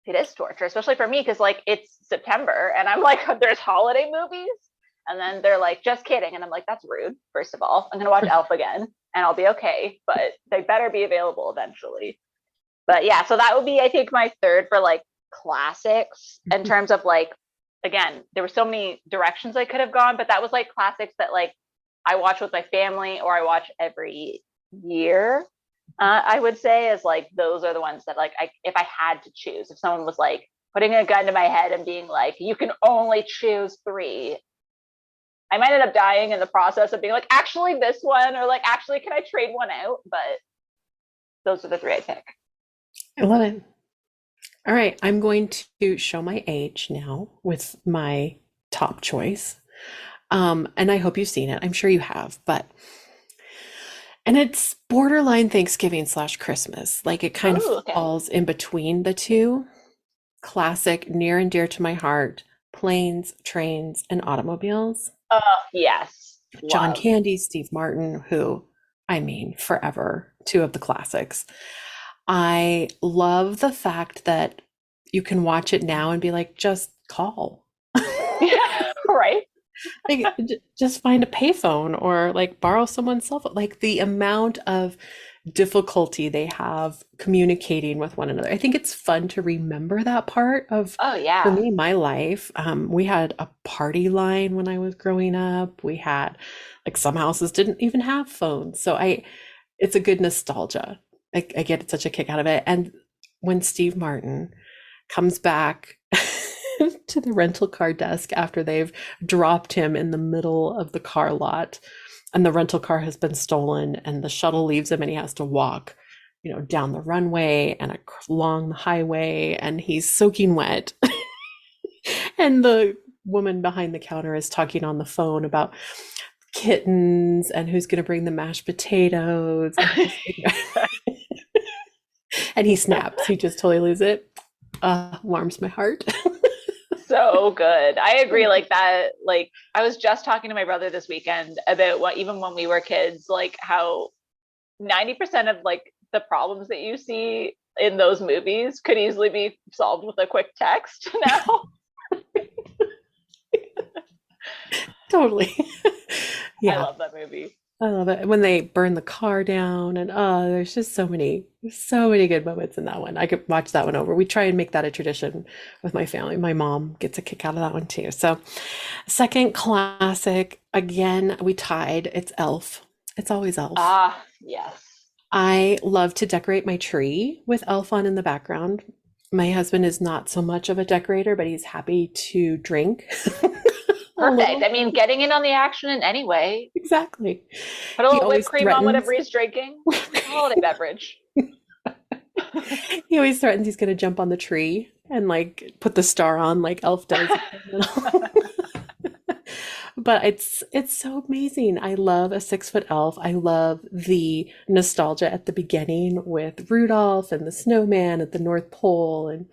It is torture, especially for me, because like it's September and I'm like, there's holiday movies. And then they're like, just kidding. And I'm like, that's rude. First of all, I'm going to watch Elf again and I'll be okay, but they better be available eventually. But yeah, so that would be, I think, my third for like classics in terms of like, again, there were so many directions I could have gone, but that was like classics that like I watch with my family or I watch every year. I would say is like, those are the ones that like, if I had to choose, if someone was like putting a gun to my head and being like, you can only choose 3, I might end up dying in the process of being like, actually this one, or like, actually, can I trade one out? But those are the 3 I pick. I love it. All right, I'm going to show my age now with my top choice. And I hope you've seen it. I'm sure you have, and it's borderline Thanksgiving / Christmas. Like, it kind of falls in between the two. Classic, near and dear to my heart, Planes, Trains, and Automobiles. Oh, yes. John Candy, Steve Martin, who, I mean, forever, 2 of the classics. I love the fact that you can watch it now and be like, just call. Yeah, right. Like, just find a payphone or like borrow someone's cell phone. Like, the amount of difficulty they have communicating with one another. I think it's fun to remember that part of, for me, my life. We had a party line when I was growing up. We had, like, some houses didn't even have phones. So it's a good nostalgia. I get such a kick out of it. And when Steve Martin comes back to the rental car desk after they've dropped him in the middle of the car lot and the rental car has been stolen and the shuttle leaves him and he has to walk, down the runway and along the highway and he's soaking wet. And the woman behind the counter is talking on the phone about kittens and who's going to bring the mashed potatoes. And he snaps. He just totally loses it. Warms my heart. So good. I agree. Like that, like I was just talking to my brother this weekend about what, even when we were kids, like how 90% of like the problems that you see in those movies could easily be solved with a quick text now. Totally. Yeah. I love that movie. I love it. When they burn the car down and there's just so many good moments in that one. I could watch that one over. We try and make that a tradition with my family. My mom gets a kick out of that one too. So, second classic, again, we tied. It's Elf. It's always Elf. Yes. I love to decorate my tree with Elf on in the background. My husband is not so much of a decorator, but he's happy to drink. Perfect. I mean, getting in on the action in any way. Exactly. Put a little whipped cream on whatever he's drinking. Holiday beverage. He always threatens he's going to jump on the tree and like put the star on like Elf does. But it's so amazing. I love a 6-foot elf. I love the nostalgia at the beginning with Rudolph and the snowman at the North Pole and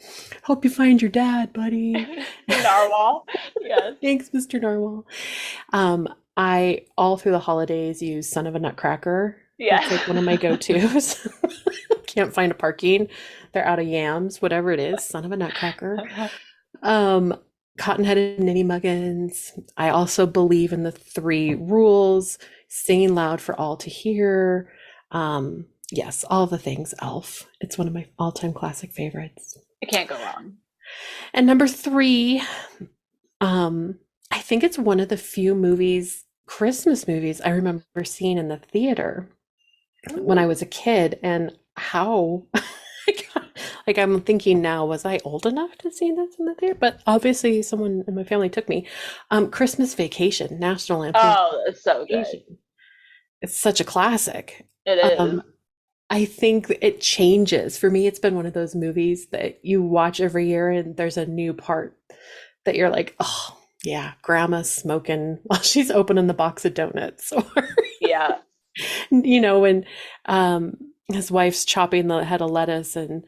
hope you find your dad, buddy. Narwhal. Yes. Thanks, Mr. Narwhal. I all through the holidays use Son of a Nutcracker. Yeah. It's like one of my go-tos. can't find a parking. They're out of yams, whatever it is, son of a nutcracker. Um, Cotton-headed ninny muggins. I also believe in the three rules, singing loud for all to hear. Yes, all the things Elf. It's one of my all-time classic favorites. You can't go wrong. And number three, I think it's one of the few Christmas movies I remember seeing in the theater when I was a kid, and how like I'm thinking now, was I old enough to see this in the theater? But obviously someone in my family took me. Christmas Vacation, National Lampoon's Oh, it's so good. Vacation. It's such a classic. It is. I think it changes. For me, it's been one of those movies that you watch every year and there's a new part that you're like, oh yeah, grandma's smoking while she's opening the box of donuts. Or Yeah. when his wife's chopping the head of lettuce and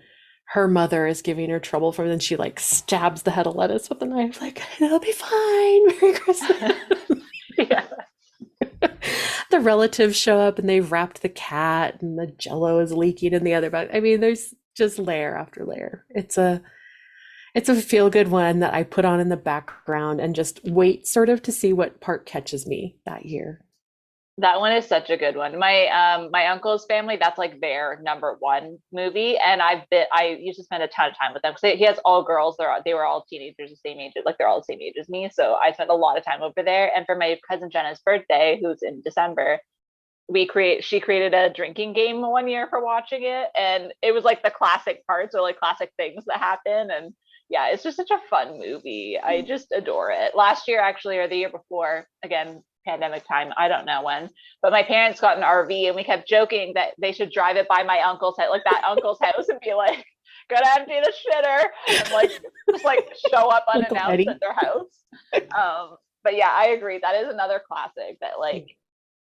her mother is giving her trouble for it, and she like stabs the head of lettuce with a knife, like, it'll be fine. Merry Christmas. Yeah. The relatives show up and they've wrapped the cat and the jello is leaking in the other bag. I mean, there's just layer after layer. It's a feel-good one that I put on in the background and just wait sort of to see what part catches me that year. That one is such a good one. My uncle's family, that's like their number one movie, and I used to spend a ton of time with them because he has all girls. They were all teenagers, the same age, like they're all the same age as me. So I spent a lot of time over there. And for my cousin Jenna's birthday, who's in December, she created a drinking game one year for watching it, and it was like the classic parts or like classic things that happen. And yeah, it's just such a fun movie. I just adore it. Last year, actually, or the year before, again, pandemic time, I don't know when, but my parents got an RV and we kept joking that they should drive it by my uncle's house, like that uncle's house, and be like, gotta empty the shitter, and like just like show up unannounced at their house. But yeah, I agree. That is another classic that like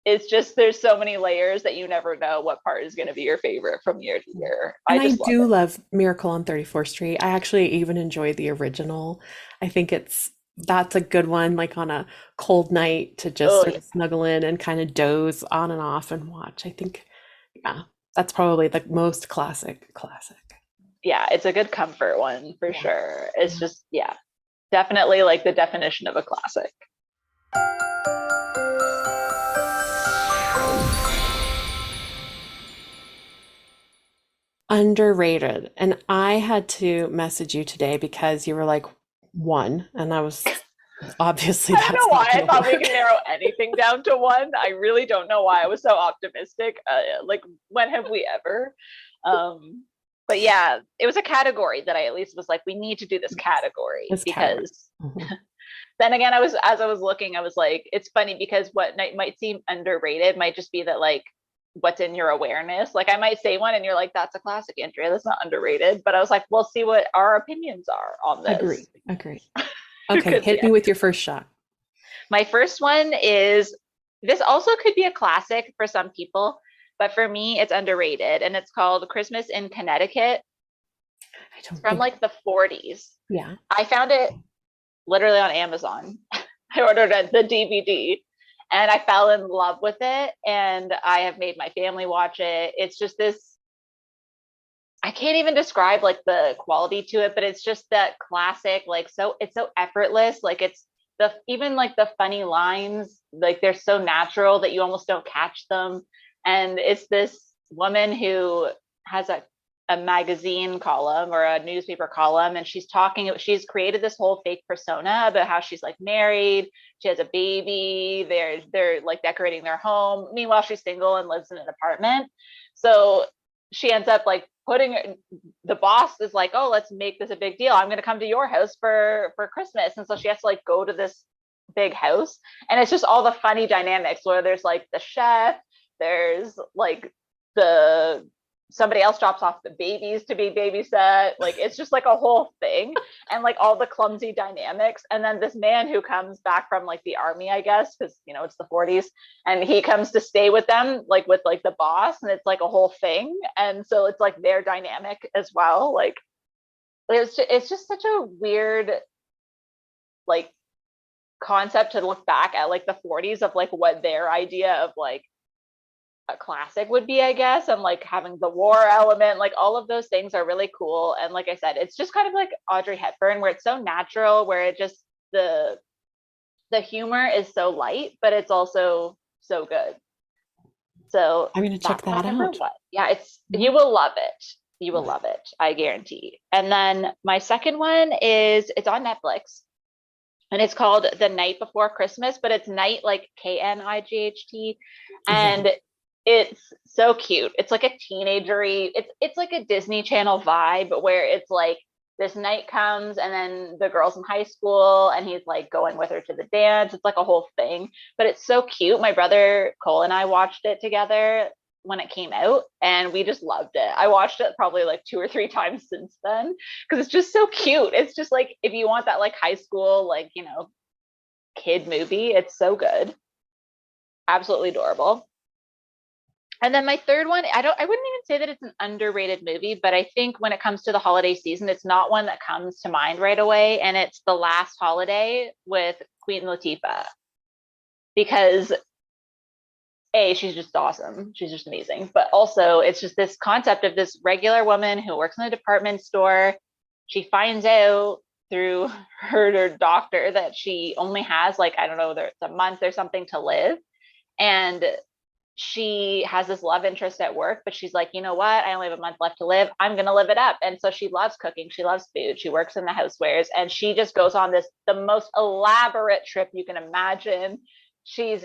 it's just there's so many layers that you never know what part is going to be your favorite from year to year. And I do love Miracle on 34th Street. I actually even enjoy the original. I think that's a good one, like on a cold night to just sort of snuggle in and kind of doze on and off and watch. I think, yeah, that's probably the most classic. Yeah, it's a good comfort one for sure. It's just, yeah, definitely like the definition of a classic. Underrated. And I had to message you today because you were like, one, and I was obviously I don't know why I thought work. we could narrow anything down to one. I really don't know why I was so optimistic. Like, when have we ever? But yeah, it was a category that I at least was like, we need to do this category because then again, as I was looking, I was like, it's funny because what might seem underrated might just be that like what's in your awareness. Like I might say one and you're like, that's a classic, Andrea, that's not underrated. But I was like, we'll see what our opinions are on this. Agree. Okay, hit me with your first shot. My first one is, this also could be a classic for some people, but for me, it's underrated. And it's called Christmas in Connecticut. It's from like the 40s. Yeah. I found it literally on Amazon. I ordered the DVD. And I fell in love with it, and I have made my family watch it. It's just this, I can't even describe like the quality to it, but it's just that classic, like, it's so effortless. Like it's even like the funny lines, like they're so natural that you almost don't catch them. And it's this woman who has a magazine column or a newspaper column, and she's created this whole fake persona about how she's like married, she has a baby, they're like decorating their home, meanwhile she's single and lives in an apartment. So she ends up like the boss is like, oh, let's make this a big deal, I'm going to come to your house for Christmas. And so she has to like go to this big house, and it's just all the funny dynamics where there's like the chef, there's like somebody else drops off the babies to be babysat. Like it's just like a whole thing, and like all the clumsy dynamics. And then this man who comes back from like the army, I guess, because it's the 40s, and he comes to stay with them, like with like the boss, and it's like a whole thing. And so it's like their dynamic as well. Like it's just such a weird like concept to look back at, like the 40s, of like what their idea of like a classic would be, I guess, and like having the war element, like all of those things are really cool. And like I said, it's just kind of like Audrey Hepburn, where it's so natural, where it just the humor is so light, but it's also so good. So I'm going to check that's my that number out. one. Yeah, it's you will love it. You will love it, I guarantee. And then my second one is it's on Netflix and it's called The Night Before Christmas, but it's night like Knight. Yeah. And it's so cute. It's like a teenagery, it's like a Disney Channel vibe where it's like this night comes and then the girl's in high school and he's like going with her to the dance. It's like a whole thing, but it's so cute. My brother Cole and I watched it together when it came out and we just loved it. I watched it probably like two or three times since then because it's just so cute. It's just like if you want that like high school, like, kid movie, it's so good. Absolutely adorable. And then my third one, I wouldn't even say that it's an underrated movie, but I think when it comes to the holiday season, it's not one that comes to mind right away. And it's The Last Holiday with Queen Latifah. Because A, she's just awesome. She's just amazing. But also it's just this concept of this regular woman who works in a department store. She finds out through her doctor that she only has like, I don't know, whether it's a month or something to live. And she has this love interest at work, but she's like, you know what? I only have a month left to live. I'm going to live it up. And so she loves cooking. She loves food. She works in the housewares and she just goes on the most elaborate trip you can imagine. She's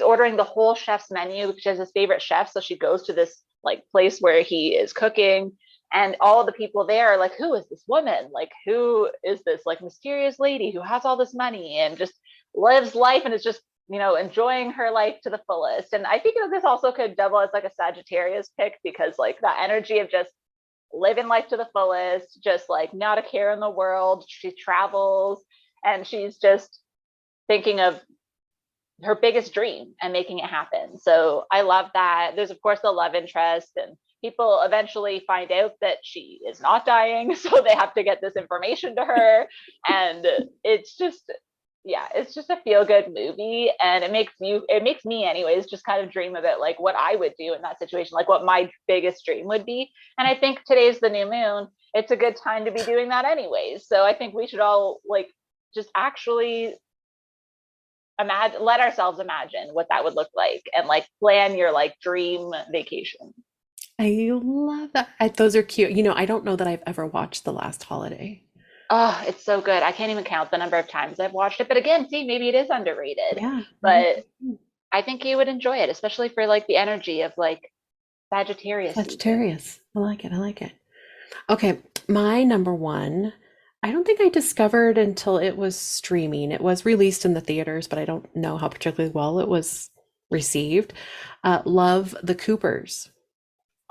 ordering the whole chef's menu because she has his favorite chef. So she goes to this like place where he is cooking and all the people there are like, who is this woman? Like, who is this like mysterious lady who has all this money and just lives life and is just enjoying her life to the fullest. And I think this also could double as like a Sagittarius pick because like that energy of just living life to the fullest, just like not a care in the world. She travels and she's just thinking of her biggest dream and making it happen. So I love that. There's of course the love interest and people eventually find out that she is not dying. So they have to get this information to her. And it's just yeah, it's just a feel good movie and it makes me anyways just kind of dream about like what I would do in that situation, like what my biggest dream would be. And I think today's the new moon. It's a good time to be doing that anyways. So I think we should all like just actually let ourselves imagine what that would look like and like plan your like dream vacation. I love that. Those are cute. I don't know that I've ever watched The Last Holiday. Oh, it's so good. I can't even count the number of times I've watched it. But again, see, maybe it is underrated. Yeah. But I think you would enjoy it, especially for like the energy of like Sagittarius season. Sagittarius. I like it. I like it. Okay, my number one, I don't think I discovered until it was streaming. It was released in the theaters, but I don't know how particularly well it was received. Love the Coopers.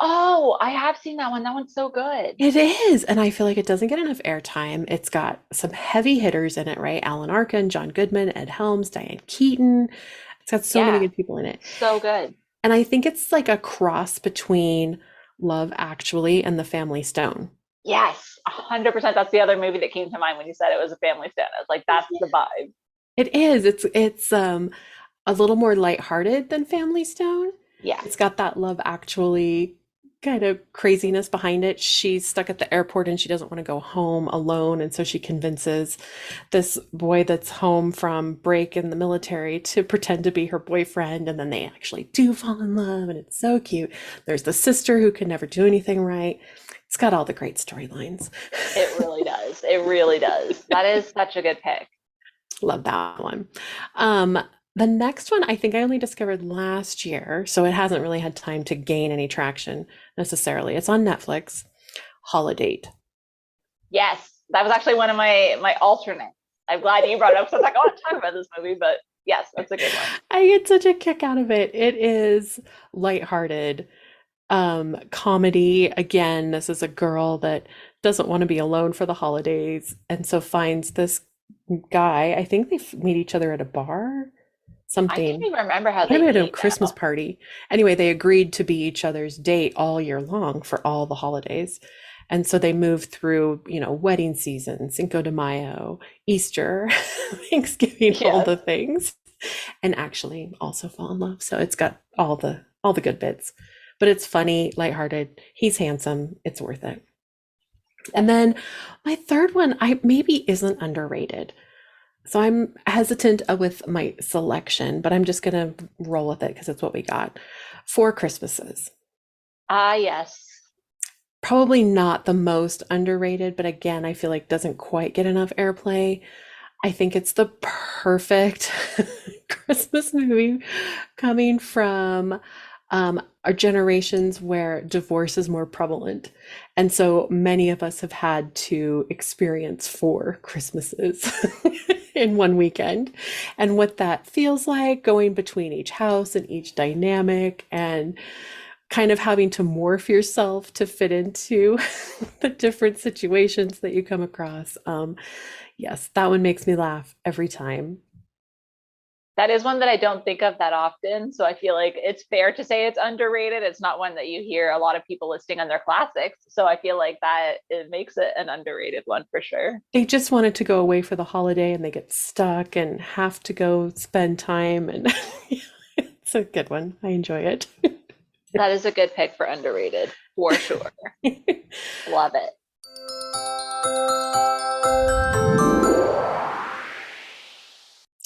Oh, I have seen that one. That one's so good. It is, and I feel like it doesn't get enough airtime. It's got some heavy hitters in it, right? Alan Arkin, John Goodman, Ed Helms, Diane Keaton. It's got so many Yeah, good people in it. so good. And I think it's like a cross between Love Actually and The Family Stone. Yes, 100%. That's the other movie that came to mind when you said it was a family stone. I was like, that's the vibe. It is. It's a little more lighthearted than Family Stone. Yeah. It's got that Love Actually kind of craziness behind it. She's stuck at the airport and she doesn't want to go home alone. And so she convinces this boy that's home from break in the military to pretend to be her boyfriend. And then they actually do fall in love. And it's so cute. There's the sister who can never do anything right. It's got all the great storylines. It really does. It really does. That is such a good pick. Love that one. The next one I think I only discovered last year, so it hasn't really had time to gain any traction necessarily. It's on Netflix. Holiday. Yes, that was actually one of my alternates. I'm glad you brought it up. So I was like, I want to talk about this movie, but yes, that's a good one. I get such a kick out of it. It is lighthearted comedy. Again, this is a girl that doesn't want to be alone for the holidays, and so finds this guy. I think they meet each other at a bar, I can't something. even remember how they Maybe at a meet Christmas now. party. Anyway, they agreed to be each other's date all year long for all the holidays. And so they move through, wedding season, Cinco de Mayo, Easter, Thanksgiving, all Yes. the things, and actually also fall in love. So it's got all the all the good bits. But it's funny, lighthearted. He's handsome. It's worth it. And then my third one, I maybe isn't underrated. So I'm hesitant with my selection, but I'm just gonna roll with it because it's what we got. Four Christmases. Ah, yes. Probably not the most underrated, but again, I feel like doesn't quite get enough airplay. I think it's the perfect Christmas movie coming from our generations where divorce is more prevalent. And so many of us have had to experience four Christmases in one weekend and what that feels like going between each house and each dynamic and kind of having to morph yourself to fit into the different situations that you come across. Yes, that one makes me laugh every time. That is one that I don't think of that often. So I feel like it's fair to say it's underrated. It's not one that you hear a lot of people listing on their classics. So I feel like that it makes it an underrated one for sure. They just wanted to go away for the holiday and they get stuck and have to go spend time. And it's a good one. I enjoy it. That is a good pick for underrated for sure. Love it.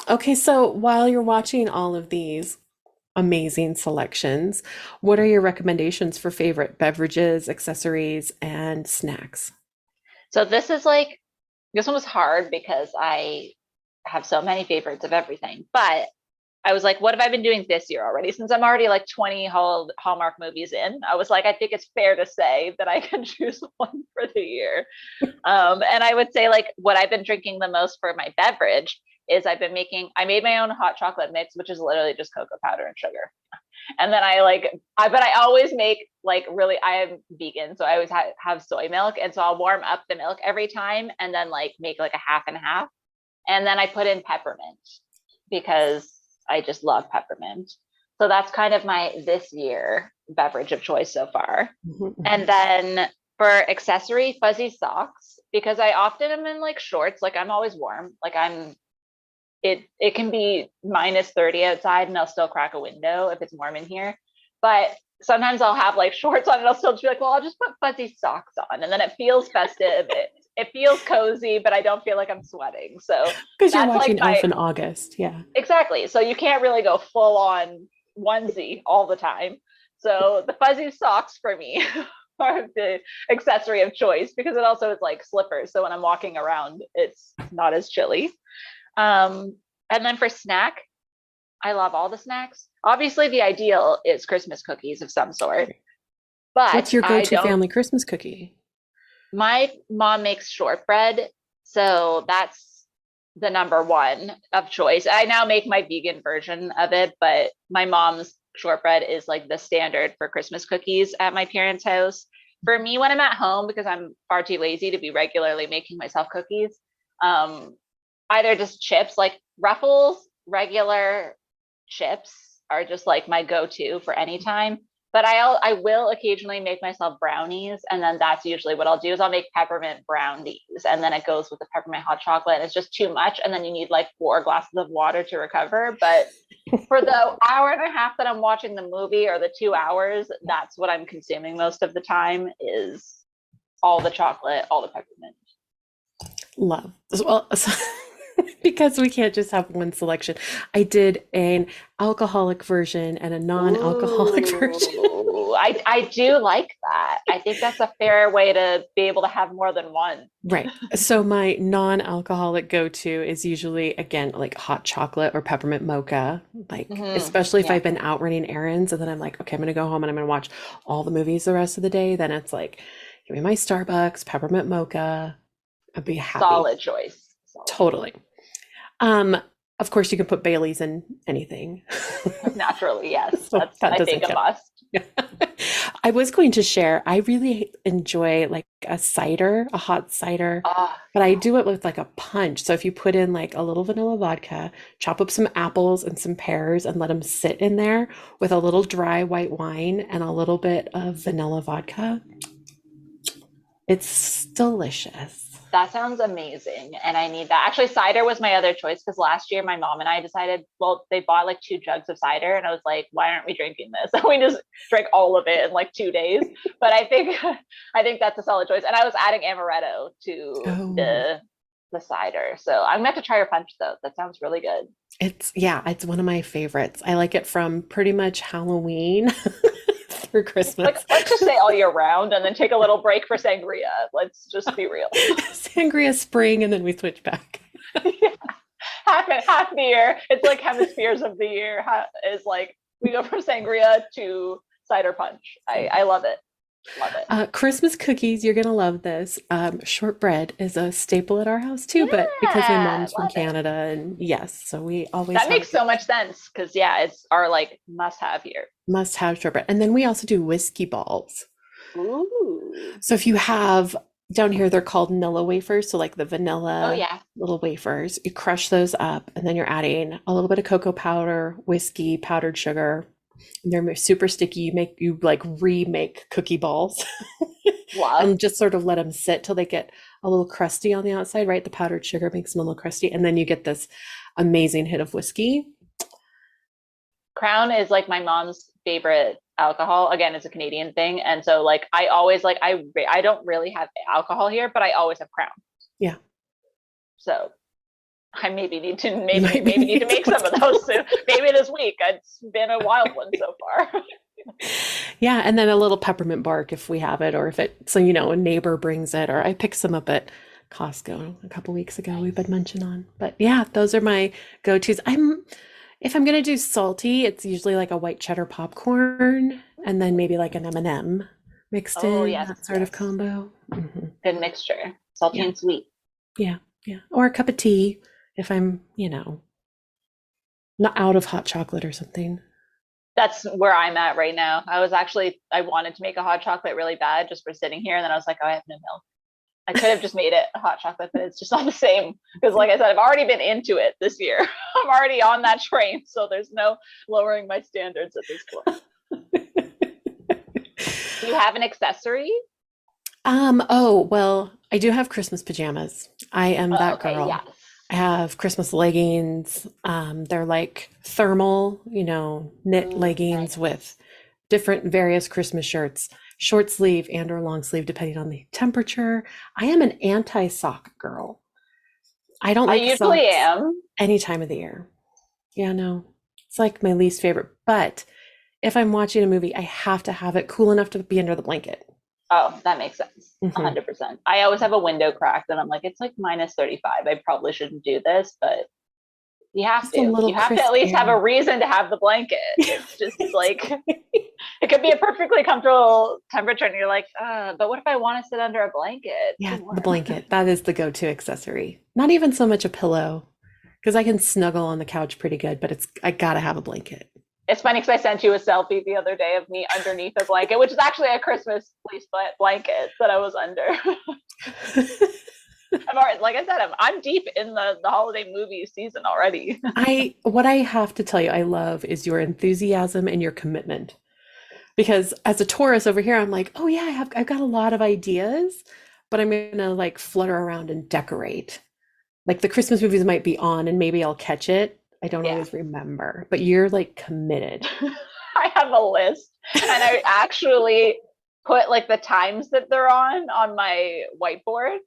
Okay, so while you're watching all of these amazing selections, what are your recommendations for favorite beverages, accessories, and snacks? So this one was hard because I have so many favorites of everything. But I was like, what have I been doing this year already? Since I'm already like 20 Hallmark movies in, I was like, I think it's fair to say that I can choose one for the year. And I would say like what I've been drinking the most for my beverage is I made my own hot chocolate mix, which is literally just cocoa powder and sugar. And then but I always make like really, I am vegan. So I always have soy milk. And so I'll warm up the milk every time and then like make like a half and half. And then I put in peppermint because I just love peppermint. So that's kind of my this year beverage of choice so far. And then for accessory, fuzzy socks, because I often am in like shorts, like I'm always warm. It can be minus 30 outside and I'll still crack a window if it's warm in here. But sometimes I'll have like shorts on and I'll still just be like, well, I'll just put fuzzy socks on. And then it feels festive. It feels cozy, but I don't feel like I'm sweating. So Because you're that's watching like Elf in August. Yeah. exactly. So you can't really go full on onesie all the time. So the fuzzy socks for me are the accessory of choice because it also is like slippers. So when I'm walking around, it's not as chilly. And then for snack, I love all the snacks. Obviously, the ideal is Christmas cookies of some sort. But What's your I go-to don't. family Christmas cookie? My mom makes shortbread, so that's the number one of choice. I now make my vegan version of it, but my mom's shortbread is like the standard for Christmas cookies at my parents' house. For me, when I'm at home, because I'm far too lazy to be regularly making myself cookies, either just chips like Ruffles, regular chips are just like my go-to for any time. But I will occasionally make myself brownies, and then that's usually what I'll do is I'll make peppermint brownies, and then it goes with the peppermint hot chocolate. And it's just too much, and then you need like 4 glasses of water to recover. But for the hour and a half that I'm watching the movie or the 2 hours, that's what I'm consuming most of the time is all the chocolate, all the peppermint. Love. Well, because we can't just have one selection. I did an alcoholic version and a non-alcoholic version. I do like that. I think that's a fair way to be able to have more than one. Right. So my non-alcoholic go-to is usually, again, like hot chocolate or peppermint mocha, like especially if Yeah. I've been out running errands and then I'm like, okay, I'm gonna go home and I'm gonna watch all the movies the rest of the day. Then it's like, give me my Starbucks, peppermint mocha. I'd be happy. Solid choice. Solid. Totally. Of course, you can put Bailey's in anything. Naturally, yes. So That's, that I doesn't think, a count. must. I was going to share, I really enjoy like a cider, a hot cider, Ah, but I do it with like a punch. So if you put in like a little vanilla vodka, chop up some apples and some pears and let them sit in there with a little dry white wine and a little bit of vanilla vodka, it's delicious. That sounds amazing. And I need that. Actually, cider was my other choice because last year my mom and I decided, well, they bought like 2 jugs of cider. And I was like, why aren't we drinking this? And we just drank all of it in like 2 days. But I think that's a solid choice. And I was adding amaretto to Oh, the cider. So I'm gonna have to try your punch though. That sounds really good. it's one of my favorites. I like it from pretty much Halloween through Like, Christmas. let's just say all year round and then take a little break for sangria. Let's just be real. Sangria spring, and then we switch back. Yeah. Half the year, it's like hemispheres of the year is like we go from sangria to cider punch. I love it. Love it. Christmas cookies, you're gonna love this. Shortbread is a staple at our house too, but because my Yeah, mom's from love it. Canada, and yes, so we always That have makes so much sense because yeah, it's our like must have here. must have shortbread. And then we also do whiskey balls. Ooh. So if you have down here, they're called Nilla wafers, so like the Oh vanilla yeah. little wafers. You crush those up, and then you're adding a little bit of cocoa powder, whiskey, powdered sugar. And they're super sticky. You like remake cookie balls Love. and just sort of let them sit till they get a little crusty on the outside, right? The powdered sugar makes them a little crusty, and then you get this amazing hit of whiskey. Crown is like my mom's favorite alcohol. Again, it's a Canadian thing. And so like I always like I don't really have alcohol here, but I always have Crown. Yeah. So I maybe need to Maybe need to make some of those soon. Maybe this week. It's been a wild one so far. Yeah, and then a little peppermint bark if we have it, or if it, so a neighbor brings it, or I picked some up at Costco a couple weeks ago. We've been munching on, but yeah, those are my go-tos. If I'm gonna do salty, it's usually like a white cheddar popcorn, and then maybe like an M&M mixed Oh in, yes, that sort of yes. combo. Hmm. Good mixture. Salty Yeah, and sweet. yeah, yeah. Or a cup of tea if I'm, not out of hot chocolate or something. That's where I'm at right now. I wanted to make a hot chocolate really bad just for sitting here, and then I was like, oh, I have no milk. I could have just made it a hot chocolate, but it's just not the same. Because like I said, I've already been into it this year. I'm already on that train. So there's no lowering my standards at this point. Do you have an accessory? Oh, well, I do have Christmas pajamas. I am that Okay, girl. yes. I have Christmas leggings. They're like thermal, knit Ooh, leggings nice. with different various Christmas shirts, short sleeve and or long sleeve, depending on the temperature. I am an anti-sock girl. I don't I like usually socks am. any time of the year. Yeah, no, it's like my least favorite. But if I'm watching a movie, I have to have it cool enough to be under the blanket. Oh, that makes sense. Hmm. 100%. I always have a window cracked and I'm like, it's like minus 35. I probably shouldn't do this, but you have Just a to. little You have to crisp at least have a air. reason to have the blanket. It's just like, it could be a perfectly comfortable temperature and you're like, but what if I want to sit under a blanket? It's Yeah, too the warm. blanket. That is the go-to accessory. Not even so much a pillow, because I can snuggle on the couch pretty good, but I gotta have a blanket. It's funny because I sent you a selfie the other day of me underneath a blanket, which is actually a Christmas fleece blanket that I was under. I'm already, like I said, I'm deep in the holiday movie season already. What I have to tell you I love is your enthusiasm and your commitment. Because as a Taurus over here, I'm like, oh yeah, I've got a lot of ideas, but I'm gonna like flutter around and decorate. Like the Christmas movies might be on and maybe I'll catch it. I don't Yeah. always remember, but you're like committed. I have a list and I actually put like the times that they're on my whiteboard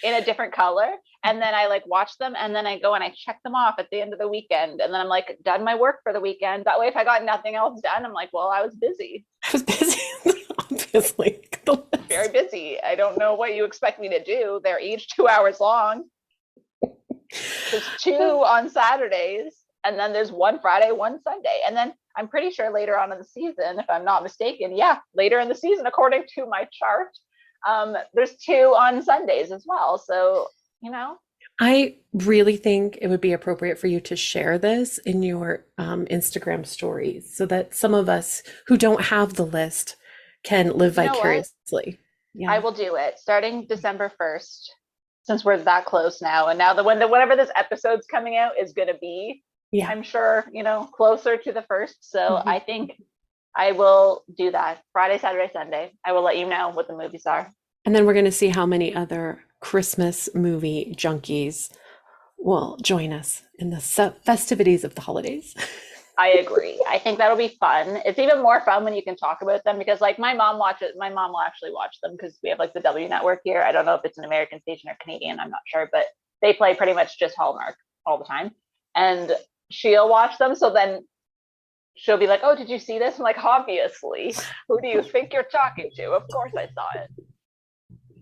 in a different color. And then I like watch them and then I go and I check them off at the end of the weekend. And then I'm like, done my work for the weekend. That way, if I got nothing else done, I'm like, well, I was busy, I was busy, obviously. The very list. busy. I don't know what you expect me to do. They're each 2 hours long. There's two on Saturdays, and then there's one Friday, one Sunday. And then I'm pretty sure later on in the season, if I'm not mistaken, yeah, later in the season, according to my chart, there's two on Sundays as well. So, I really think it would be appropriate for you to share this in your Instagram stories so that some of us who don't have the list can live you know what? vicariously. I Yeah. will do it starting December 1st, since we're that close now. And now whenever this episode's coming out is going to be, Yeah. I'm sure, closer to the 1st. So Mhm. I think I will do that Friday, Saturday, Sunday. I will let you know what the movies are. And then we're going to see how many other Christmas movie junkies will join us in the festivities of the holidays. I agree. I think that'll be fun. It's even more fun when you can talk about them because like my mom watches, my mom will actually watch them because we have like the W network here. I don't know if it's an American station or Canadian, I'm not sure, but they play pretty much just Hallmark all the time. And she'll watch them. So then she'll be like, "Oh, did you see this?" I'm like, "Obviously. Who do you think you're talking to? Of course I saw it."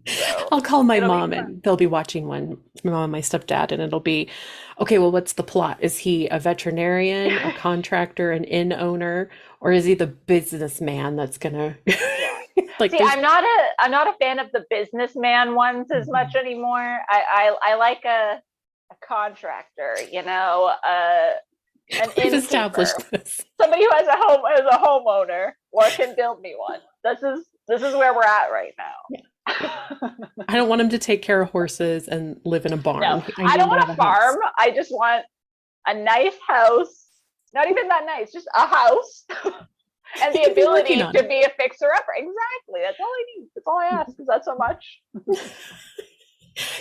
So I'll call my it'll be mom fun. and they'll be watching one, my mom and my stepdad, and it'll be, okay, well, what's the plot? Is he a veterinarian, a contractor, an inn owner, or is he the businessman that's gonna Yeah. like See, there's I'm not a fan of the businessman ones as much anymore. I like a contractor, an we've established innkeeper, this. somebody who has a home as a homeowner or can build me one. This is where we're at right Yeah. now. I don't want him to take care of horses and live in a No, barn. I I need don't him to want have a a house. farm. I just want a nice house. Not even that nice, just a house and He the could be working ability on to it. be a fixer upper. Exactly. That's all I need. That's all I ask. Is that so much?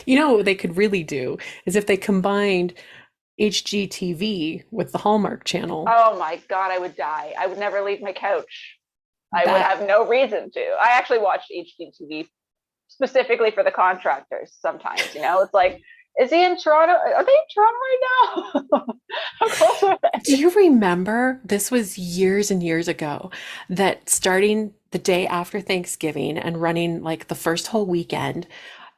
You know what they could really do is if they combined HGTV with the Hallmark Channel. Oh my God, I would die. I would never leave my couch. I would That have no reason to. I actually watched HGTV specifically for the contractors sometimes, It's like, is he in Toronto? Are they in Toronto right now? How close are Do they? you remember this was years and years ago that starting the day after Thanksgiving and running like the first whole weekend,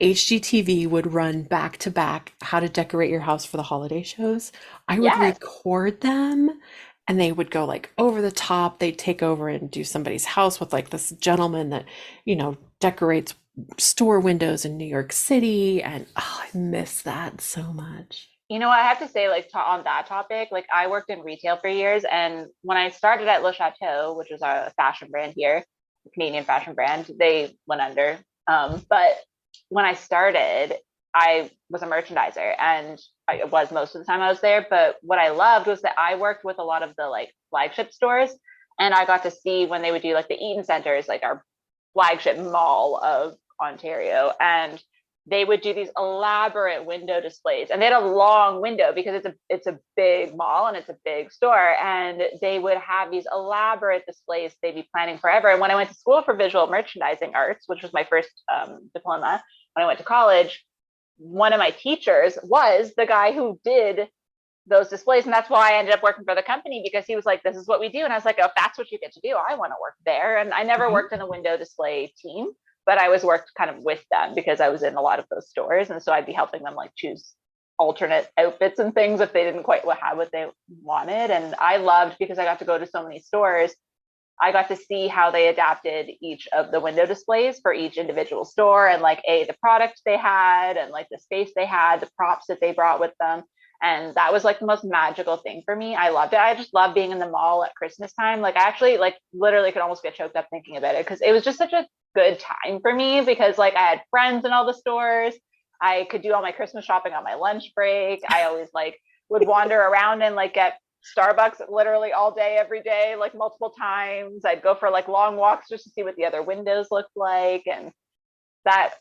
HGTV would run back to back How to Decorate Your House for the Holiday shows. I would Yes. record them and they would go like over the top. They'd take over and do somebody's house with like this gentleman that, decorates store windows in New York City. And oh, I miss that so much. I have to say, like, on that topic, like, I worked in retail for years. And when I started at Le Chateau, which was a fashion brand here, a Canadian fashion brand, they went under. But when I started, I was a merchandiser and I was most of the time I was there. But what I loved was that I worked with a lot of the like flagship stores and I got to see when they would do like the Eaton Centers, like our flagship mall of Ontario. And they would do these elaborate window displays and they had a long window because it's a big mall and it's a big store and they would have these elaborate displays they'd be planning forever. And when I went to school for visual merchandising arts, which was my first diploma when I went to college, one of my teachers was the guy who did those displays. And that's why I ended up working for the company because he was like, this is what we do. And I was like, oh, if that's what you get to do, I want to work there. And I never Right. worked in a window display team, but I was worked kind of with them because I was in a lot of those stores. And so I'd be helping them like choose alternate outfits and things if they didn't quite have what they wanted. And I loved because I got to go to so many stores. I got to see how they adapted each of the window displays for each individual store and like the product they had and like the space they had, the props that they brought with them. And that was like the most magical thing for me. I loved it. I just love being in the mall at Christmas time. Like I actually like literally could almost get choked up thinking about it because it was just such a good time for me because like I had friends in all the stores. I could do all my Christmas shopping on my lunch break. I always like would wander around and like get Starbucks literally all day, every day, like multiple times. I'd go for like long walks just to see what the other windows looked like. And that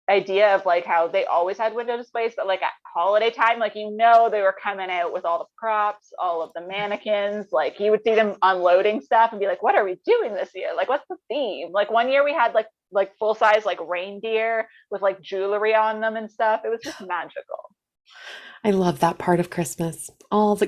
idea of like how they always had window displays, but like at holiday time, like they were coming out with all the props, all of the mannequins. Like you would see them unloading stuff and be like, "What are we doing this year? Like, what's the theme?" Like one year we had like full size like reindeer with like jewelry on them and stuff. It was just magical. I love that part of Christmas.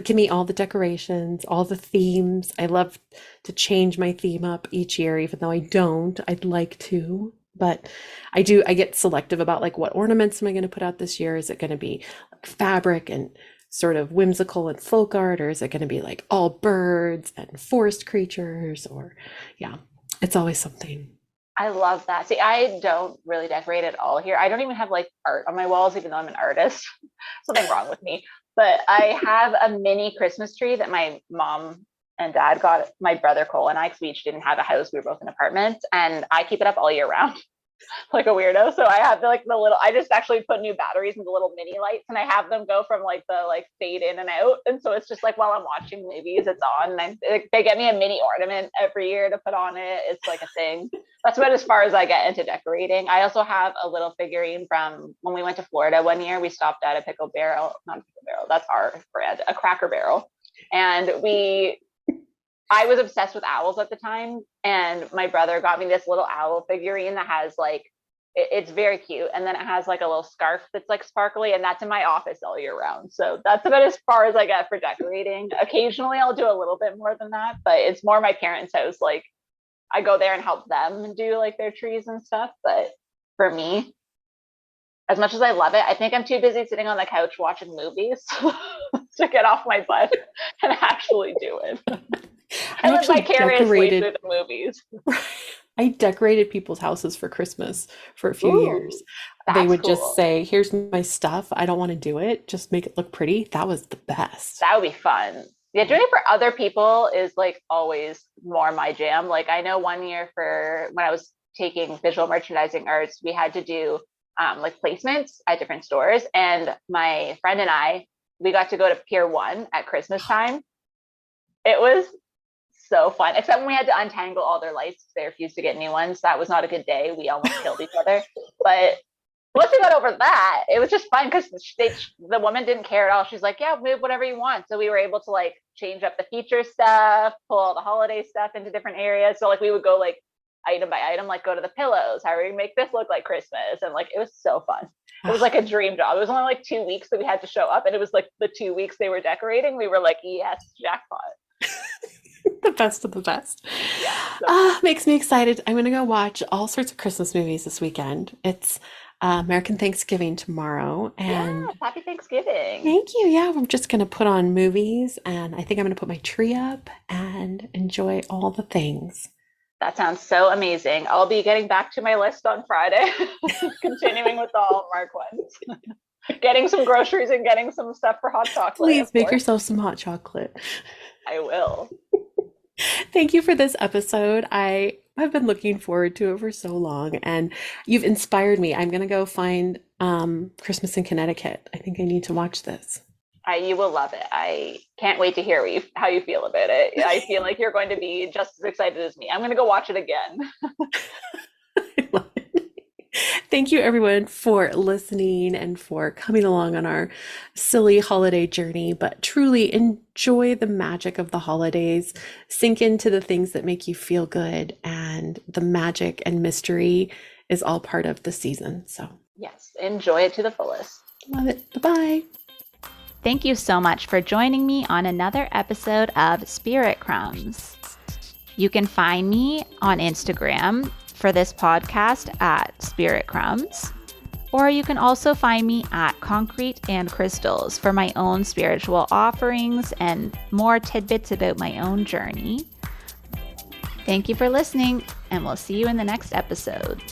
Give me all the decorations, all the themes. I love to change my theme up each year, even though I don't. I'd like to, but I do. I get selective about like what ornaments am I going to put out this year? Is it going to be like fabric and sort of whimsical and folk art, or is it going to be like all birds and forest creatures? Or yeah, it's always something. I love that. See, I don't really decorate at all here. I don't even have like art on my walls, even though I'm an artist. Something wrong with me. But I have a mini Christmas tree that my mom and dad got my brother Cole and I, because we each didn't have a house. We were both in apartments, and I keep it up all year round. like a weirdo. So I have I just actually put new batteries in the little mini lights, and I have them go from like the like fade in and out. And so it's just like while I'm watching movies, it's on. And they get me a mini ornament every year to put on it. It's like a thing. That's about as far as I get into decorating. I also have a little figurine from when we went to Florida one year. We stopped at a pickle barrel, not a pickle barrel, that's our brand, a Cracker Barrel. And I was obsessed with owls at the time, and my brother got me this little owl figurine that has like, it's very cute, and then it has like a little scarf that's like sparkly, and that's in my office all year round. So that's about as far as I get for decorating. Occasionally I'll do a little bit more than that, but it's more my parents' house. Like I go there and help them do like their trees and stuff. But for me, as much as I love it, I think I'm too busy sitting on the couch watching movies to get off my butt and actually do it. I live vicariously through the movies. I decorated people's houses for Christmas for a few years. They would just say, here's my stuff. I don't want to do it. Just make it look pretty. That was the best. That would be fun. Yeah, doing it for other people is like always more my jam. Like I know one year for when I was taking visual merchandising arts, we had to do like placements at different stores. And my friend and I, we got to go to Pier 1 at Christmas time. It was so fun, except when we had to untangle all their lights because they refused to get new ones. That was not a good day. We almost killed each other. But once we got over that, it was just fun because the woman didn't care at all. She's like, yeah, move whatever you want. So we were able to like change up the feature stuff, pull all the holiday stuff into different areas. So like we would go like item by item, like go to the pillows. How are we gonna make this look like Christmas? And like it was so fun. It was like a dream job. It was only like 2 weeks that we had to show up, and it was like the 2 weeks they were decorating. We were like, yes, jackpot. The best of the best. Yeah. Makes me excited. I'm going to go watch all sorts of Christmas movies this weekend. It's American Thanksgiving tomorrow. And yeah, happy Thanksgiving. Thank you. Yeah, I'm just going to put on movies, and I think I'm going to put my tree up and enjoy all the things. That sounds so amazing. I'll be getting back to my list on Friday, continuing with the Hallmark ones. Getting some groceries and getting some stuff for hot chocolate. Please make yourself some hot chocolate. I will. Thank you for this episode. I have been looking forward to it for so long, and you've inspired me. I'm going to go find Christmas in Connecticut. I think I need to watch this. You will love it. I can't wait to hear how you feel about it. I feel like you're going to be just as excited as me. I'm going to go watch it again. I love it. Thank you, everyone, for listening and for coming along on our silly holiday journey. But truly enjoy the magic of the holidays. Sink into the things that make you feel good. And the magic and mystery is all part of the season. So, yes, enjoy it to the fullest. Love it. Bye-bye. Thank you so much for joining me on another episode of Spirit Crumbs. You can find me on Instagram for this podcast at Spirit Crumbs, or you can also find me at Concrete and Crystals for my own spiritual offerings and more tidbits about my own journey. Thank you for listening, and we'll see you in the next episode.